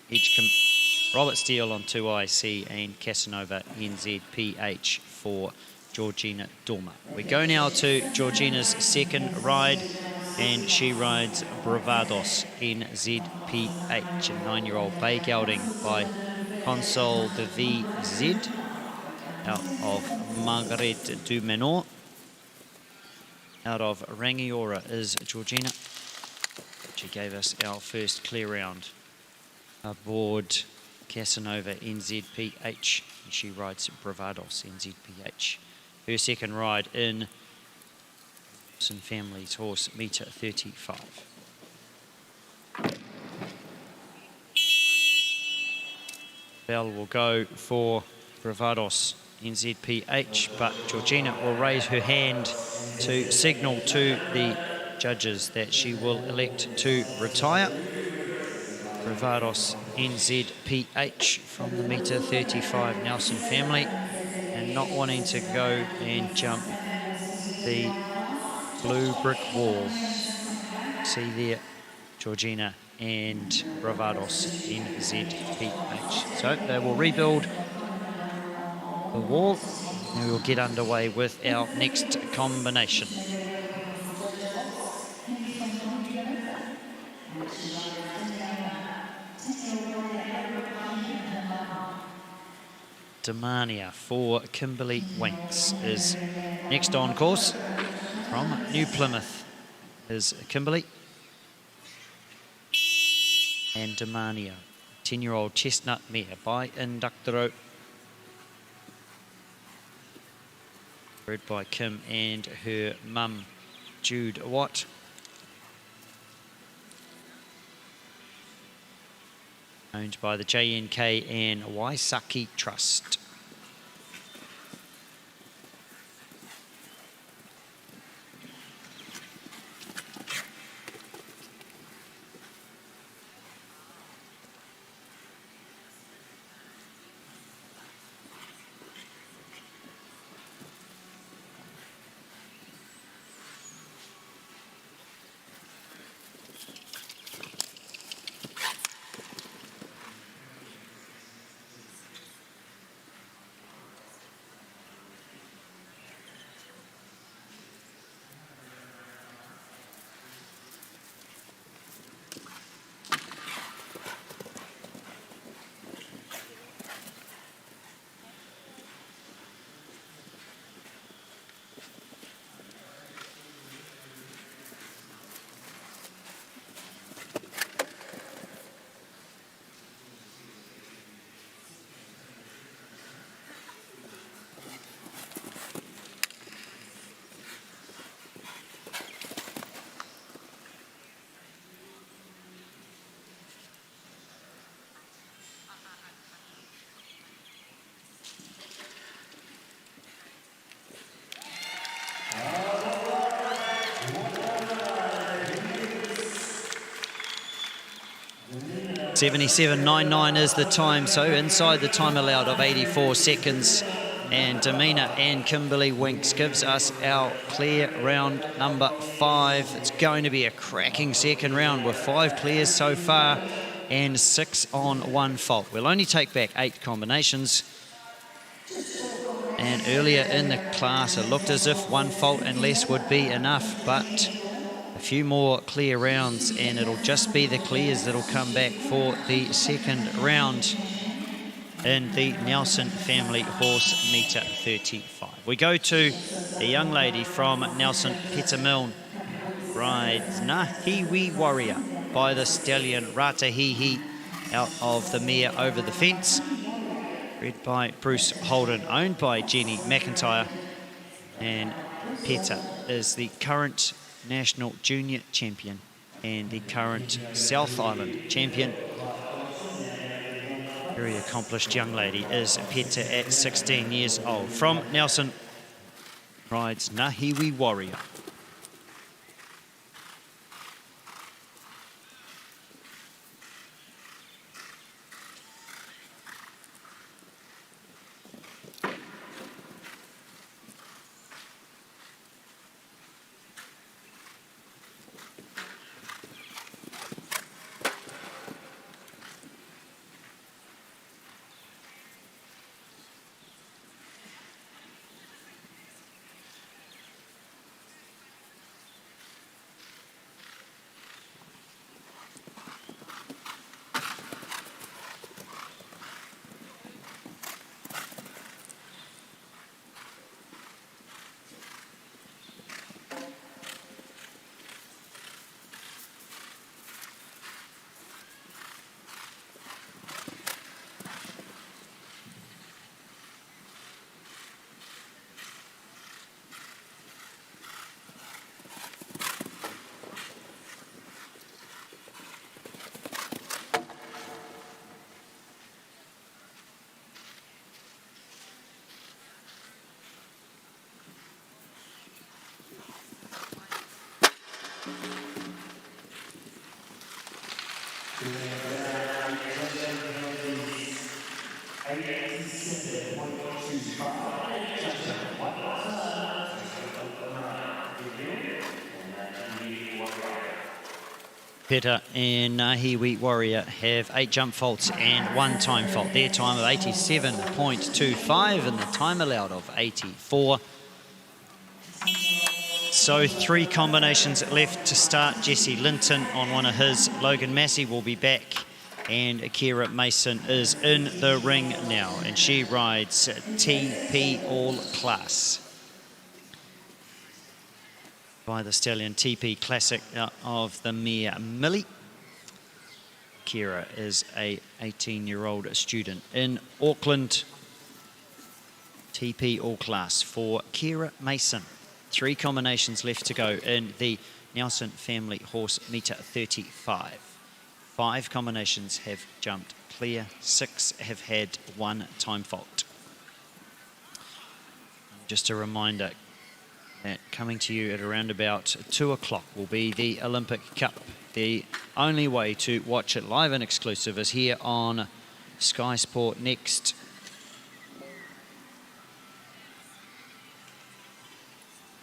Robert Steele on 2IC and Casanova NZPH for Georgina Dormer. We go now to Georgina's second ride, and she rides Bravados NZPH, a 9-year-old bay gelding by Console de VZ out of Margaret du Menor. Out of Rangiora is Georgina. She gave us our first clear round aboard Casanova NZPH. She rides Bravados NZPH. Her second ride in Wilson Family's horse, metre 35. Bell will go for Bravados NZPH, but Georgina will raise her hand to signal to the judges that she will elect to retire. Bravados NZPH from the metre 35 Nelson Family, and not wanting to go and jump the blue brick wall. See there, Georgina and Bravados NZPH. So they will rebuild the wall, and we will get underway with our next combination. Damania for Kimberly Winks is next on course. From New Plymouth is Kimberly. And Damania, 10-year-old chestnut mare by Inductoro. Bred by Kim and her mum, Jude Watt. Owned by the JNK and Waisaki Trust. .77.99 is the time, so inside the time allowed of 84 seconds. And Damina and Kimberly Winks gives us our clear round number 5. It's going to be a cracking second round with 5 clears so far and 6 on 1 fault. We'll only take back 8 combinations. And earlier in the class, it looked as if 1 fault and less would be enough, but a few more clear rounds and it'll just be the clears that'll come back for the second round in the Nelson Family Horse metre 35. We go to a young lady from Nelson, Peter Milne, rides Nahiwi Warrior by the stallion Ratahihi out of the mare Over the Fence, bred by Bruce Holden, owned by Jenny McIntyre, and Peter is the current National Junior Champion and the current South Island Champion. Very accomplished young lady is Peter at 16 years old. From Nelson, rides Nahiwi Warrior. Peter and Nahiwi Warrior have 8 jump faults and 1 time fault. Their time of 87.25 and the time allowed of 84. So 3 combinations left to start. Jesse Linton on one of his. Logan Massey will be back. And Kira Mason is in the ring now. And she rides TP All Class by the stallion TP Classic of the mare Millie. Kira is a 18-year-old student in Auckland. TP All Class for Kira Mason. 3 combinations left to go in the Nelson family horse meter 35. 5 combinations have jumped clear. 6 have had 1 time fault. Just a reminder that coming to you at around about 2 o'clock will be the Olympic Cup. The only way to watch it live and exclusive is here on Sky Sport next.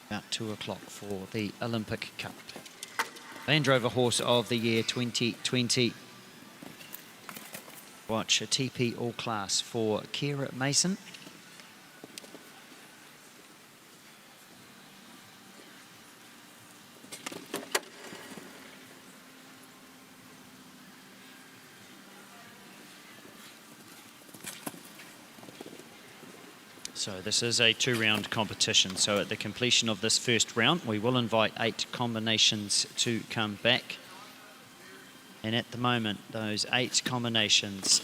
About 2 o'clock for the Olympic Cup. Land Rover Horse of the Year 2020. Watch a TP All Class for Kira Mason. So this is a 2-round competition. So at the completion of this first round, we will invite 8 combinations to come back. And at the moment, those 8 combinations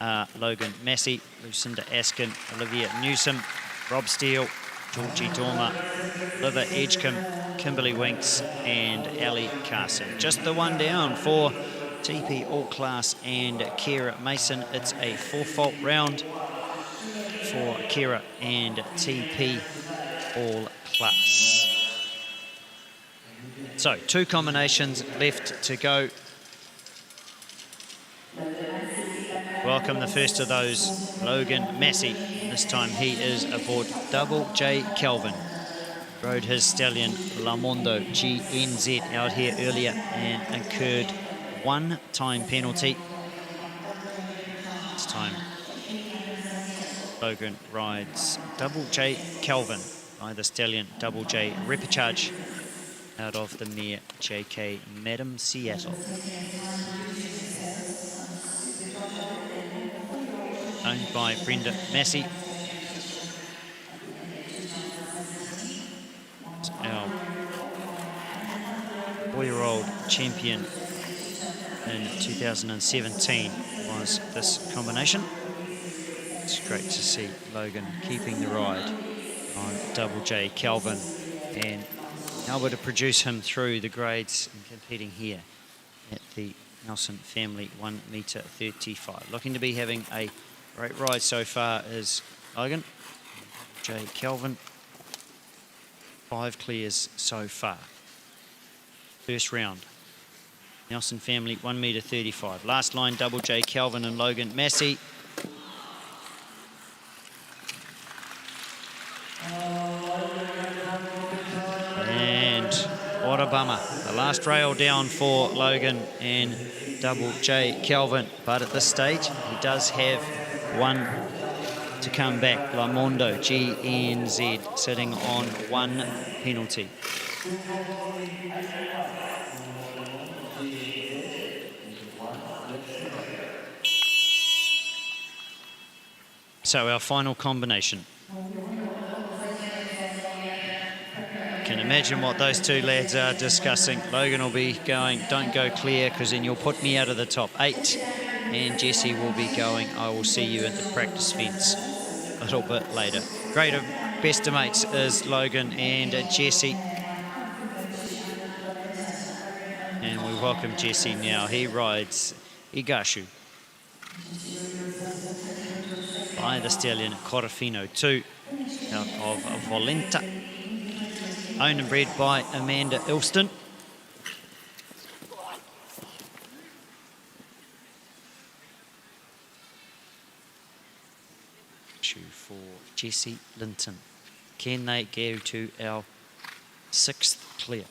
are Logan Massey, Lucinda Askin, Olivia Newsom, Rob Steele, Georgie Dormer, Liva Edgecombe, Kimberly Winks, and Ali Carson. Just the one down for TP All Class and Kira Mason. It's a 4-fault round for Kira and TP All Class. So 2 combinations left to go. Welcome the first of those, Logan Massey. This time he is aboard Double J Kelvin. Rode his stallion Lamondo GNZ out here earlier and incurred 1 time penalty. This time Logan rides Double J Kelvin by the stallion Double J Repicharge out of the mare JK Madam Seattle. Owned by Brenda Massey. Our 4-year-old champion in 2017 was this combination. It's great to see Logan keeping the ride on Double J Kelvin and able to produce him through the grades and competing here at the Nelson Family 1 meter 35. Looking to be having a great ride so far is Logan. J Kelvin. 5 clears so far. First round. Nelson Family 1 meter 35. Last line Double J Kelvin and Logan Massey. And what a bummer. The last rail down for Logan and Double J Kelvin. But at this stage, he does have 1 to come back. Lamondo GNZ sitting on 1 penalty. So our final combination. Can imagine what those 2 lads are discussing. Logan will be going, don't go clear, because then you'll put me out of the top 8. And Jesse will be going, I will see you at the practice fence a little bit later. Great best of mates is Logan and Jesse. And we welcome Jesse now. He rides Igashu by the stallion Corofino 2 out of Volenta. Owned and bred by Amanda Ilston. Jesse Linton. Can they go to our 6th clear?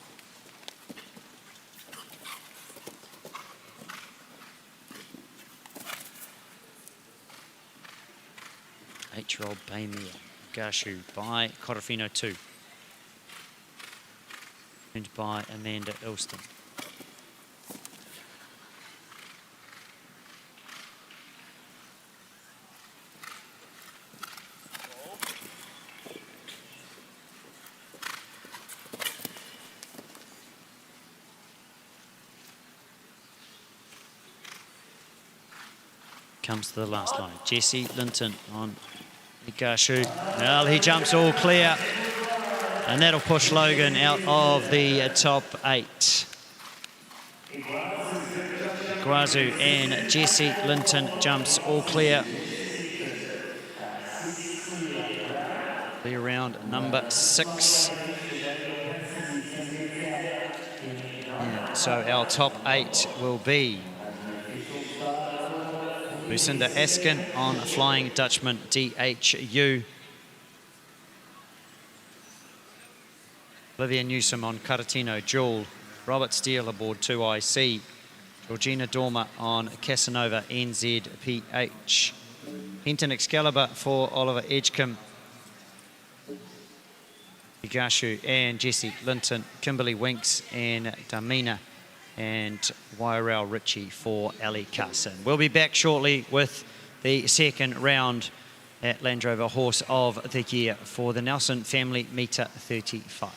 Eight-year-old Baymere Gashu by Korofino 2. Owned by Amanda Elston. Comes to the last line. Jesse Linton on Gashu. Well, he jumps all clear. And that'll push Logan out of the top 8. Guazu and Jesse Linton jumps all clear. Clear round number 6. And so our top 8 will be Lucinda Askin on Flying Dutchman DHU. Olivia Newsom on Caratino Jewel. Robert Steele aboard 2IC. Georgina Dormer on Casanova NZPH. Hinton Excalibur for Oliver Edgecombe. Higashu and Jesse Linton. Kimberly Winks and Damina. And Wairau Ritchie for Ali Carson. We'll be back shortly with the second round at Land Rover Horse of the Year for the Nelson Family Meter 35.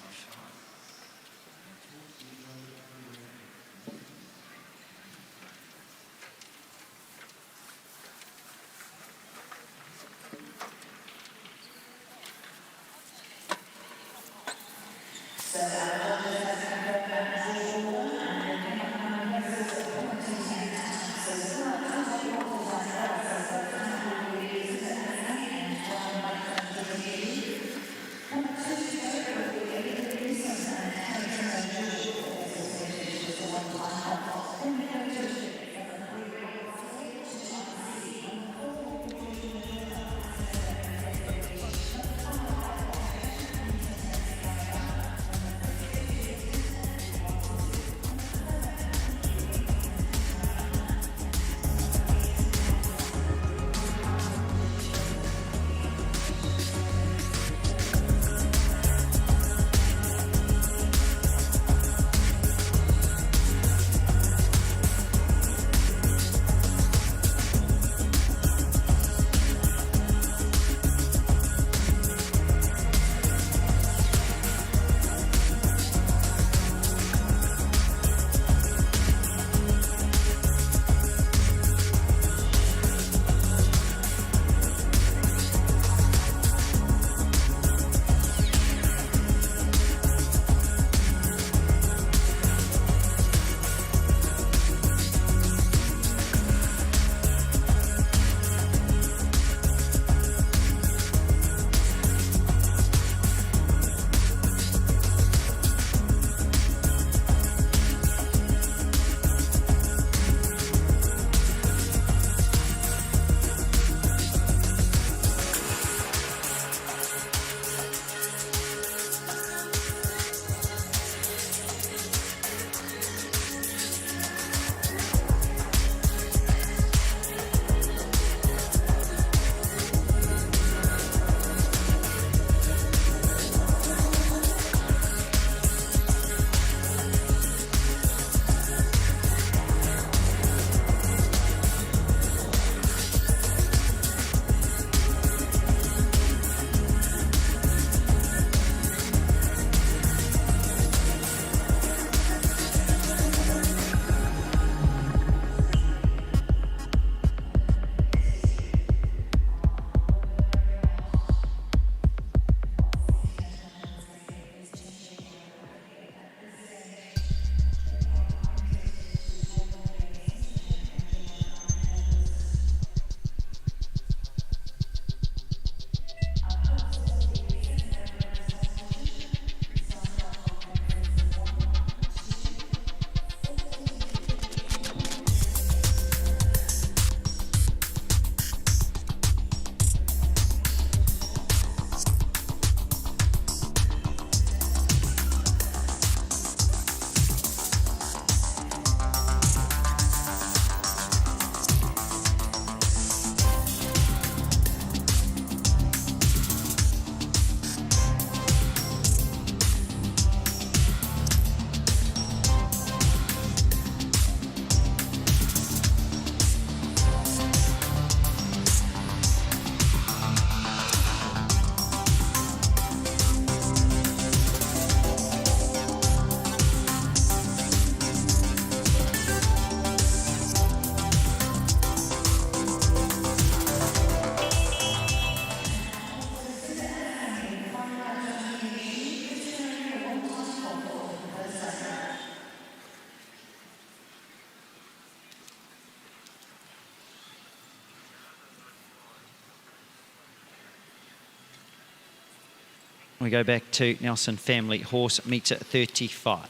We go back to Nelson family horse, metre 35.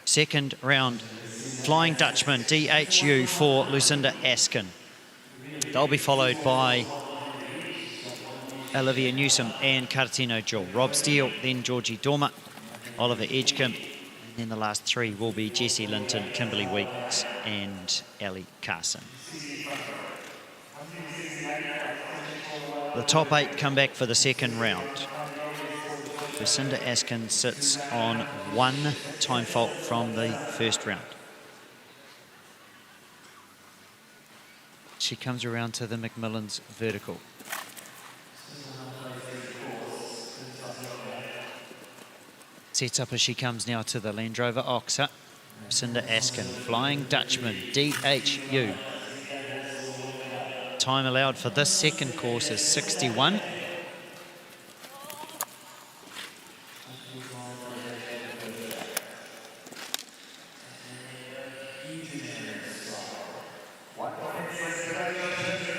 Second round, Flying Dutchman, DHU for Lucinda Askin. They'll be followed by Olivia Newsom and Cartino Jewel. Rob Steele, then Georgie Dormer, Oliver Edgecombe, and then the last three will be Jessie Linton, Kimberly Weeks and Ellie Carson. The top 8 come back for the second round. Lucinda Askin sits on 1 time fault from the first round. She comes around to the McMillan's vertical. Sets up as she comes now to the Land Rover Oxer. Lucinda Askin, Flying Dutchman, DHU. Time allowed for this second course is 61.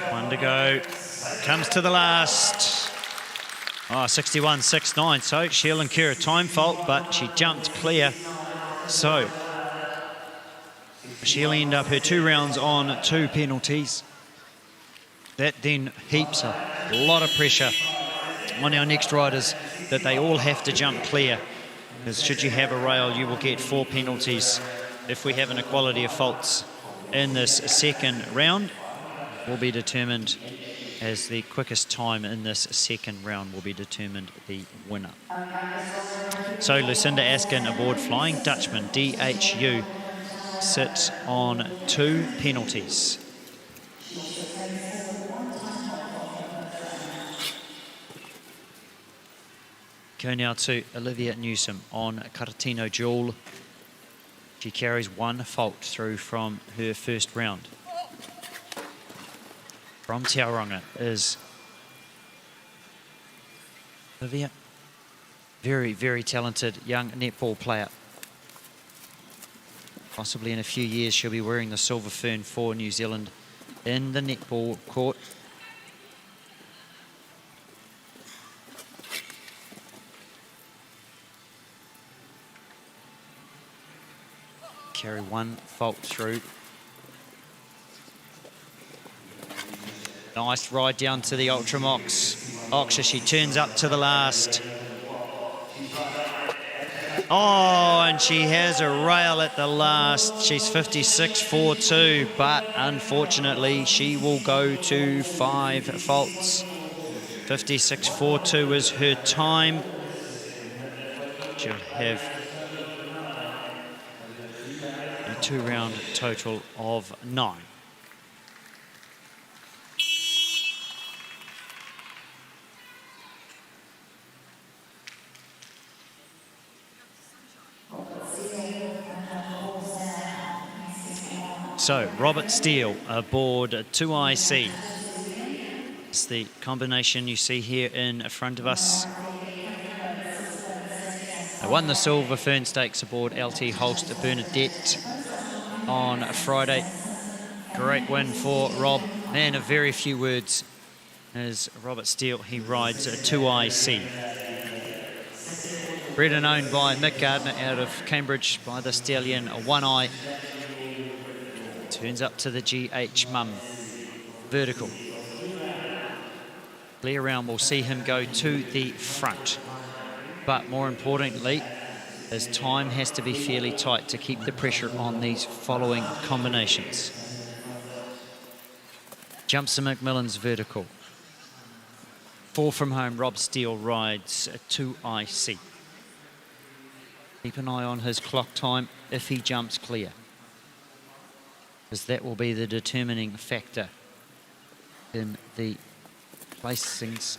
One to go. Comes to the last. Oh, 61.69. So Sheila and Kira time fault, but she jumped clear. So she'll end up her 2 rounds on 2 penalties. That then heaps a lot of pressure on our next riders that they all have to jump clear. Because should you have a rail, you will get 4 penalties. If we have an equality of faults in this second round, will be determined as the quickest time in this second round will be determined the winner. So Lucinda Askin aboard Flying Dutchman, DHU, sits on 2 penalties. Go now to Olivia Newsom on Cartino Jewel. She carries 1 fault through from her first round. From Tauranga is Olivia. Very, very talented young netball player. Possibly in a few years she'll be wearing the silver fern for New Zealand in the netball court. Carry 1 fault through. Nice ride down to the Ultramox. Oxer, she turns up to the last. Oh, and she has a rail at the last. She's 56.42, but unfortunately she will go to 5 faults. 56.42 is her time. She'll have a 2-round total of 9. So, Robert Steele aboard 2IC. It's the combination you see here in front of us. They won the Silver Fern Stakes aboard LT Holst Bernadette on Friday. Great win for Rob. Man of very few words as Robert Steele, he rides 2IC. Bred and owned by Mick Gardner out of Cambridge by the stallion One Eye. Turns up to the GH Mum vertical. Clear round will see him go to the front. But more importantly, his time has to be fairly tight to keep the pressure on these following combinations. Jumps to McMillan's vertical. 4 from home, Rob Steele rides 2IC. Keep an eye on his clock time if he jumps clear, as that will be the determining factor in the placings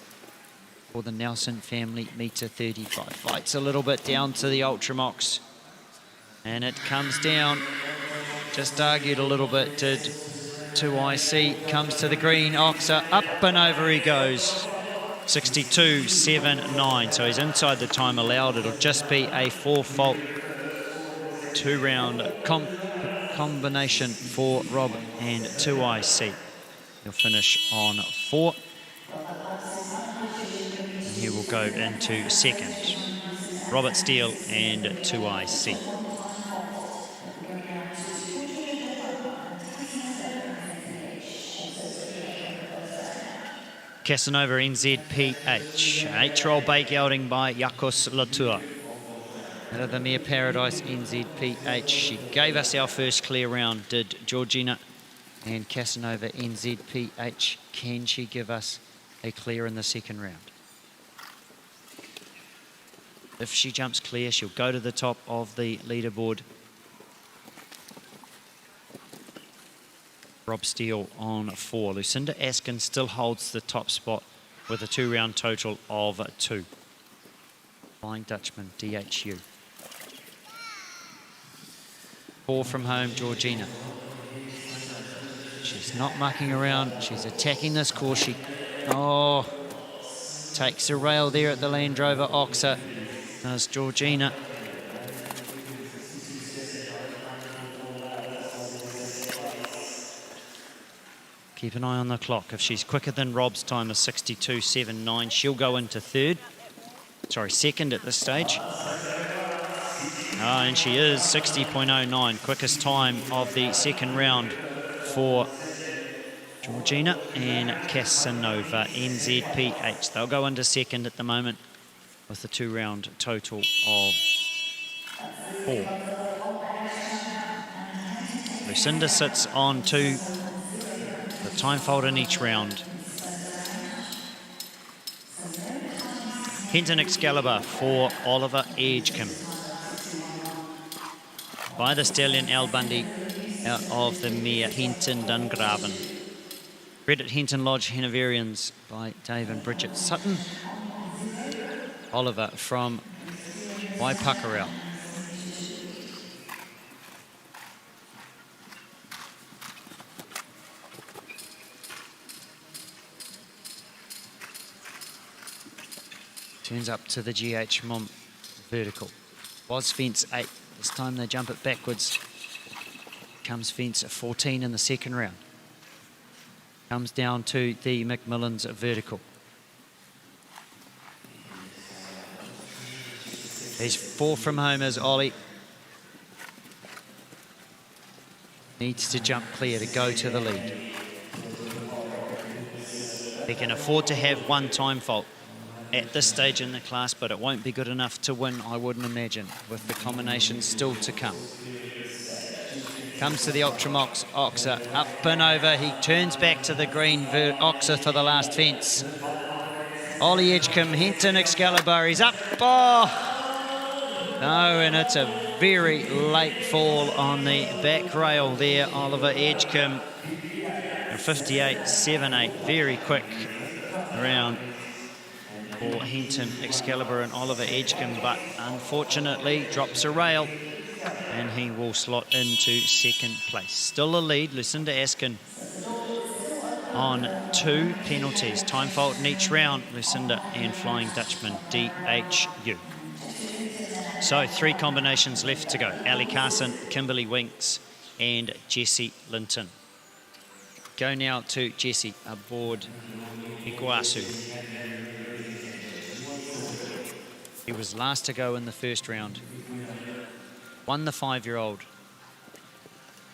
for the Nelson family metre 35. Fights a little bit down to the Ultramox, and it comes down. Just argued a little bit, did 2IC. Comes to the green, Oxer, up and over he goes. 62.79, so he's inside the time allowed. It'll just be a 4-fault 2-round combination for Rob and 2IC. He'll finish on 4. go into second. Robert Steele and 2IC. Casanova NZPH. 8-year-old bay gelding by Yakos Latour. Out of the Mere Paradise NZPH. She gave us our first clear round, did Georgina. And Casanova NZPH. Can she give us a clear in the second round? If she jumps clear, she'll go to the top of the leaderboard. Rob Steele on 4. Lucinda Askin still holds the top spot with a 2-round total of 2. Flying Dutchman, DHU. 4 from home, Georgina. She's not mucking around. She's attacking this course. She, takes a rail there at the Land Rover Oxa. Does Georgina. Keep an eye on the clock. If she's quicker than Rob's time of 62.79, she'll go into second at this stage. And she is 60.09, quickest time of the second round for Georgina and Casanova, NZPH. They'll go into second at the moment with a 2-round total of 4. Lucinda sits on 2. The time fault in each round. Hinton Excalibur for Oliver Edgecombe. By the stallion Al Bundy out of the mare Hinton Dungraven. Bred at Hinton Lodge Hanoverians by Dave and Bridget Sutton. Oliver from Waipakarau. Turns up to the GH Mom vertical. Was fence 8. This time they jump it backwards. Comes fence 14 in the second round. Comes down to the McMillan's vertical. He's 4 from home as Ollie. Needs to jump clear to go to the lead. He can afford to have one time fault at this stage in the class, but it won't be good enough to win, I wouldn't imagine, with the combinations still to come. Comes to the Ultramox Oxa, up and over. He turns back to the green Oxa for the last fence. Ollie Edgecombe, Hinton Excalibur, he's up. No, and it's a very late fall on the back rail there, Oliver Edgecombe. 58.78, very quick round for Hinton Excalibur and Oliver Edgecombe, but unfortunately drops a rail and he will slot into second place. Still a lead, Lucinda Askin on 2 penalties. Time fault in each round, Lucinda and Flying Dutchman, DHU. So 3 combinations left to go. Ali Carson, Kimberly Winks and Jessie Linton. Go now to Jessie aboard Iguazu. He was last to go in the first round. Won the 5-year-old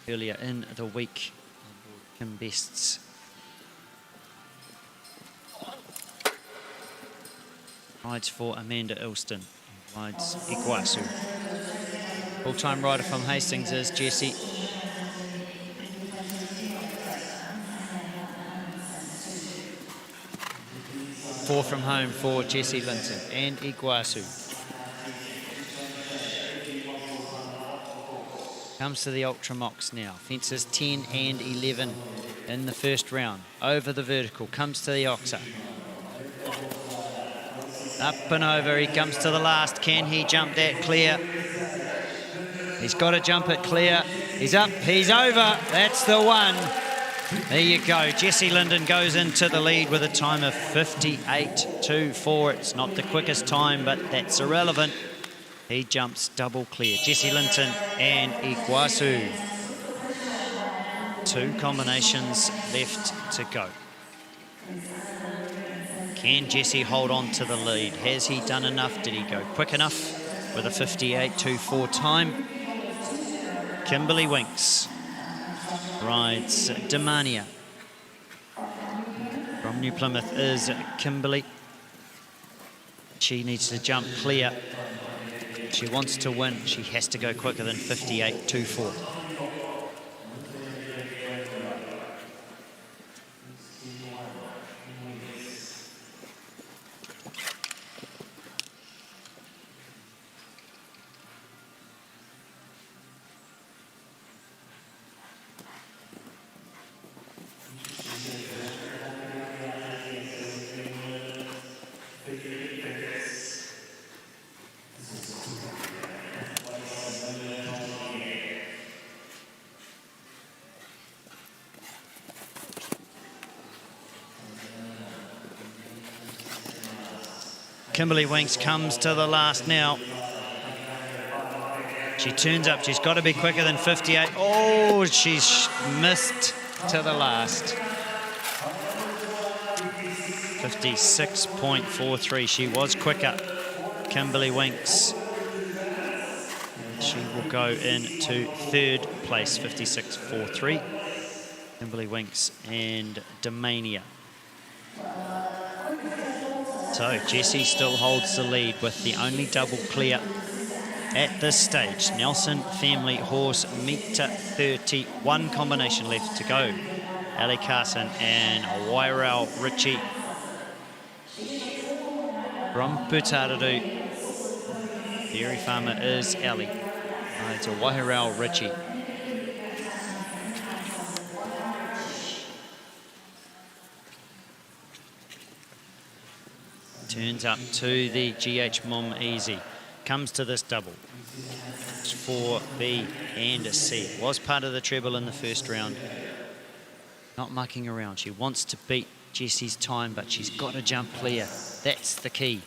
earlier in the week. Kim Best's. Rides for Amanda Ilston. Rides Iguazu. Full-time rider from Hastings is Jessie. Four from home for Jessie Linton and Iguazu. Comes to the Ultramox now. Fences 10 and 11 in the first round. Over the vertical, comes to the Oxa. Up and over, he comes to the last. Can he jump that clear? He's got to jump it clear. He's up, he's over. That's the one. There you go. Jessie Linden goes into the lead with a time of 58.24. It's not the quickest time, but that's irrelevant. He jumps double clear. Jessie Linton and Iguazu. 2 combinations left to go. Can Jesse hold on to the lead? Has he done enough? Did he go quick enough with a 58.24 time? Kimberly Winks rides Demania. From New Plymouth is Kimberly. She needs to jump clear. She wants to win. She has to go quicker than 58.24. Kimberly Winks comes to the last now. She turns up. She's got to be quicker than 58. Oh, she's missed to the last. 56.43. She was quicker. Kimberly Winks. She will go into third place, 56.43. Kimberly Winks and Demania. So Jesse still holds the lead with the only double clear at this stage. Nelson Family Horse meter 30. One combination left to go. Ali Carson and Wairau Ritchie from Putaruru. Dairy farmer is Ali. It's a Wairau Ritchie. Turns up to the GH Mum Easy. Comes to this double. For B and C. Was part of the treble in the first round. Not mucking around. She wants to beat Jesse's time, but she's got to jump clear. That's the key.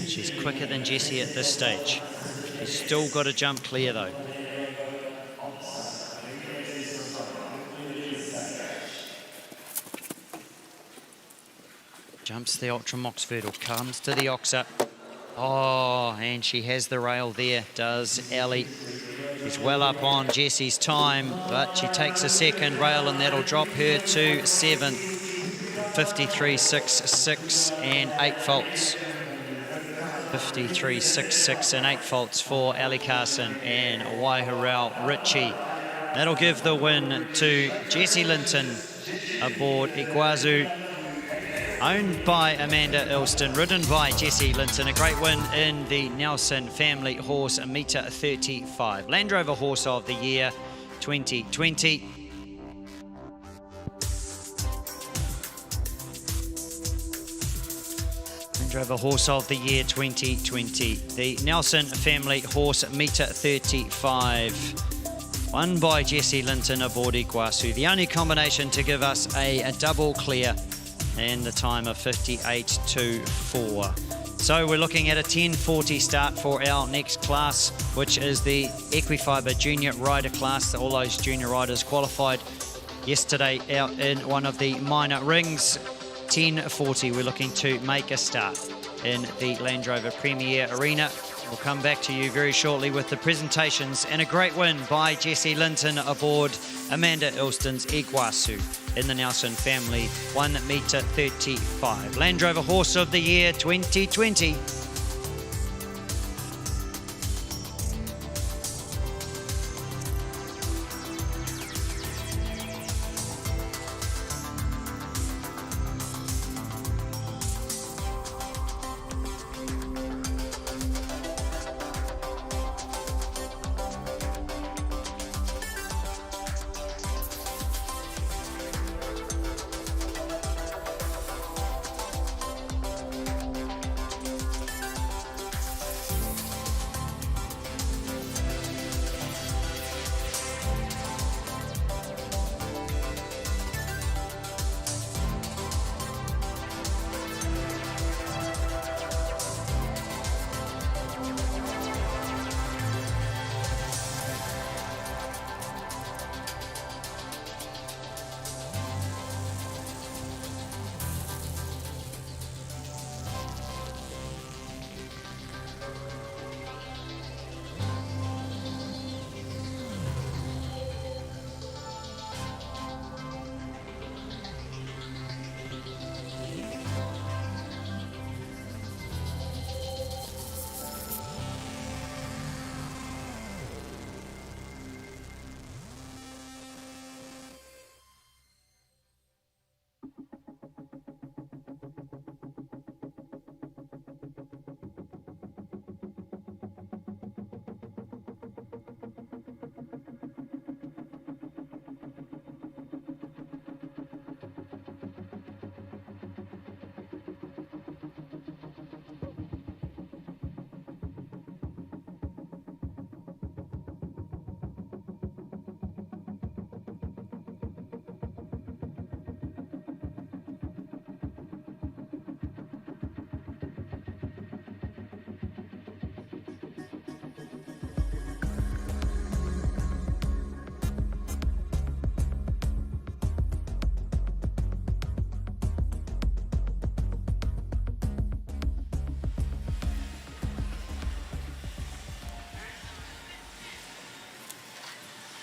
She's quicker than Jesse at this stage. She's still got to jump clear though. Jumps the Ultra Moxverdal, comes to the Oxa. Oh, and she has the rail there, does Ali. She's well up on Jesse's time, but she takes a second rail and that'll drop her to 7th. 53.66 and 8 faults. 53.66 and 8 faults for Ali Carson and Wairau Ritchie. That'll give the win to Jessie Linton aboard Iguazu. Owned by Amanda Ilston, ridden by Jessie Linton. A great win in the Nelson Family Horse meter 35. Land Rover Horse of the Year 2020. Land Rover Horse of the Year 2020. The Nelson Family Horse meter 35. Won by Jessie Linton aboard Iguazu. The only combination to give us a double clear and the time of 58.24. So we're looking at a 10:40 start for our next class, which is the Equifiber Junior Rider class. All those junior riders qualified yesterday out in one of the minor rings. 10:40, we're looking to make a start in the Land Rover Premier Arena. We'll come back to you very shortly with the presentations and a great win by Jessie Linton aboard Amanda Ilston's Iguazu in the Nelson Family 1 meter 35. Land Rover Horse of the Year 2020.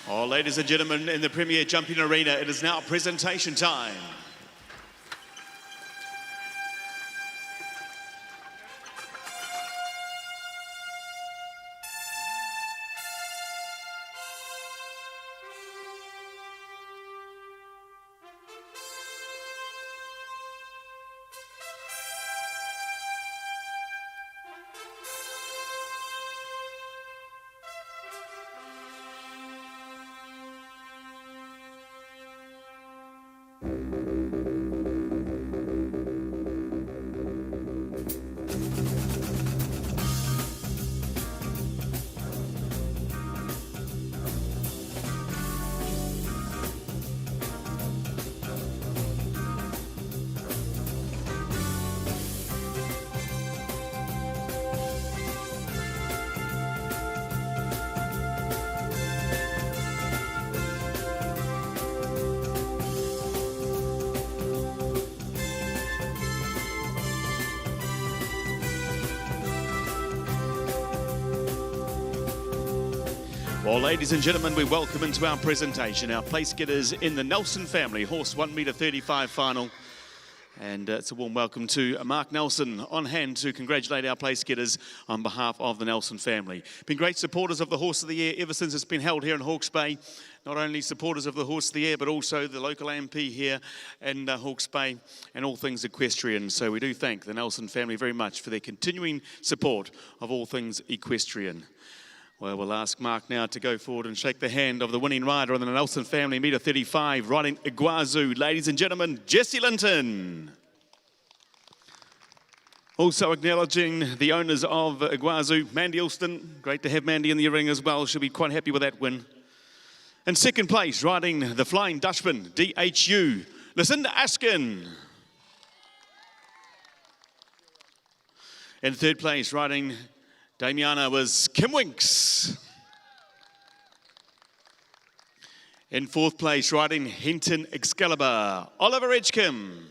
Oh, ladies and gentlemen, in the Premier Jumping Arena, it is now presentation time. Well, ladies and gentlemen, we welcome into our presentation our place getters in the Nelson family horse 1.35 final. And it's a warm welcome to Mark Nelson on hand to congratulate our place getters on behalf of the Nelson family. Been great supporters of the Horse of the Year ever since it's been held here in Hawke's Bay. Not only supporters of the Horse of the Year, but also the local MP here in Hawke's Bay and all things equestrian. So we do thank the Nelson family very much for their continuing support of all things equestrian. Well, we'll ask Mark now to go forward and shake the hand of the winning rider on the Nelson family, metre 35, riding Iguazu. Ladies and gentlemen, Jesse Linton. Also acknowledging the owners of Iguazu, Mandy Alston. Great to have Mandy in the ring as well. She'll be quite happy with that win. In second place, riding the Flying Dutchman, DHU, Lucinda Askin. In third place, riding Damiana, was Kim Winks. In fourth place, riding Hinton Excalibur, Oliver Edgecombe.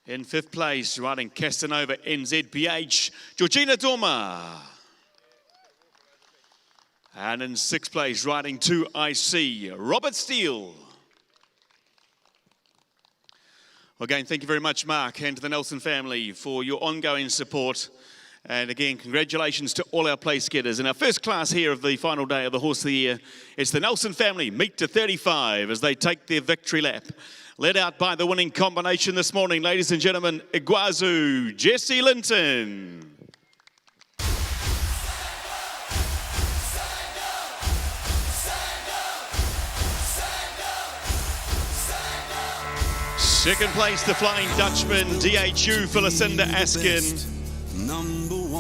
In fifth place, riding Castanova NZPH, Georgina Dorma. And in sixth place, riding 2IC, Robert Steele. Again, thank you very much, Mark, and to the Nelson family for your ongoing support. And again, congratulations to all our place getters. And our first class here of the final day of the Horse of the Year is the Nelson family, meet to 35, as they take their victory lap. Led out by the winning combination this morning, ladies and gentlemen, Iguazu, Jesse Linton. Second place, the Flying Dutchman, DHU for Lucinda Askin.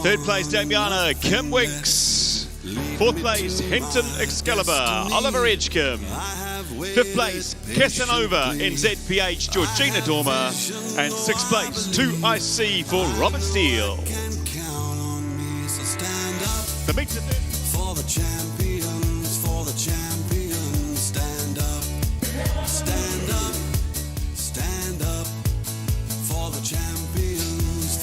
Third place, Damiana, Kim Winks. Fourth place, Hinton Excalibur, Oliver Edgecombe. Fifth place, Casanova, NZPH, Georgina Dorma. And sixth place, 2IC for Robert Steele. The meet to for the champions, stand up, stand up, stand up. For the champions,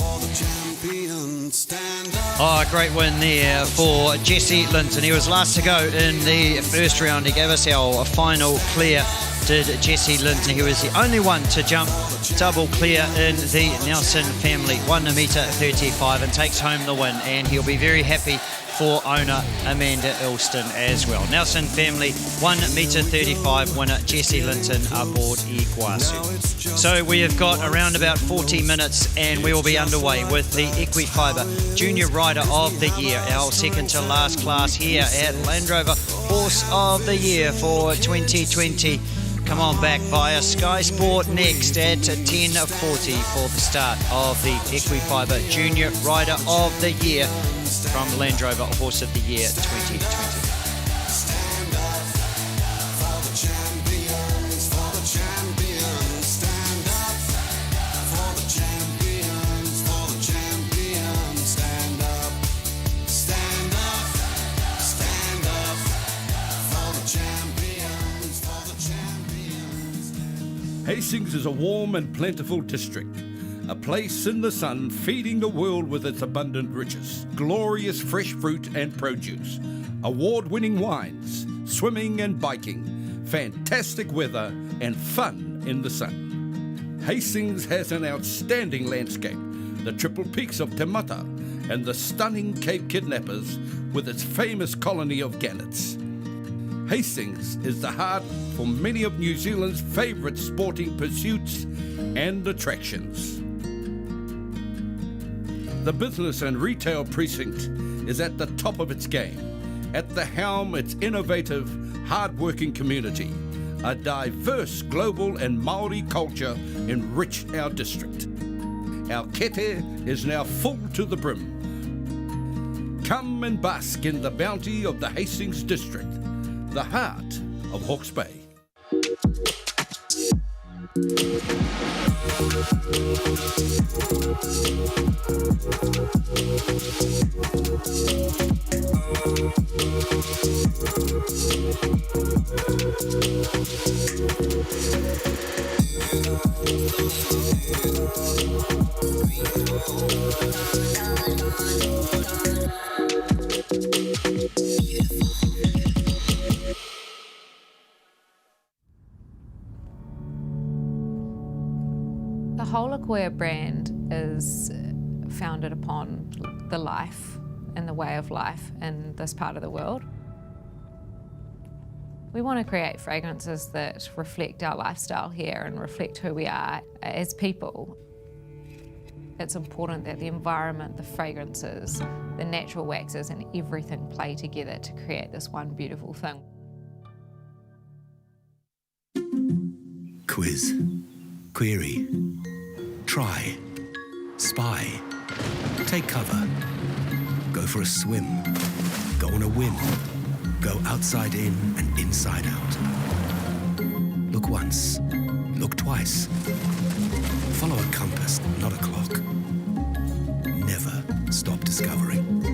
stand up. Oh, a great win there for Jesse Linton. He was last to go in the first round. He gave us our final clear, did Jesse Linton. He was the only one to jump double clear in the Nelson family, 1.35, and takes home the win. And he'll be very happy for owner Amanda Alston as well. Nelson family, 1.35 winner Jesse Linton aboard Iguazu. So we have got around about 40 minutes and we will be underway with the Equifiber Junior Rider of the Year, our second to last class here at Land Rover Horse of the Year for 2020. Come on back via Sky Sport next at 10:40 for the start of the Equifiber Junior Rider of the Year from Land Rover Horse of the Year 2020. Stand up for the champions, stand up for the champions, stand up, stand up, stand up for the champions, Hastings is a warm and plentiful district, a A place in the sun feeding the world with its abundant riches. Glorious fresh fruit and produce. Award-winning wines, swimming and biking, fantastic weather and fun in the sun. Hastings has an outstanding landscape, the triple peaks of Te Mata and the stunning Cape Kidnappers with its famous colony of gannets. Hastings is the heart for many of New Zealand's favourite sporting pursuits and attractions. The business and retail precinct is at the top of its game. At the helm, its innovative, hard-working community. A diverse global and Māori culture enrich our district. Our kete is now full to the brim. Come and bask in the bounty of the Hastings district, the heart of Hawke's Bay. The whole Equestrian brand is founded upon the life and the way of life in this part of the world. We want to create fragrances that reflect our lifestyle here and reflect who we are as people. It's important that the environment, the fragrances, the natural waxes and everything play together to create this one beautiful thing. Quiz, query, try, spy, take cover, go for a swim, go on a win, go outside in and inside out. Look once, look twice, follow a compass, not a clock. Never stop discovering.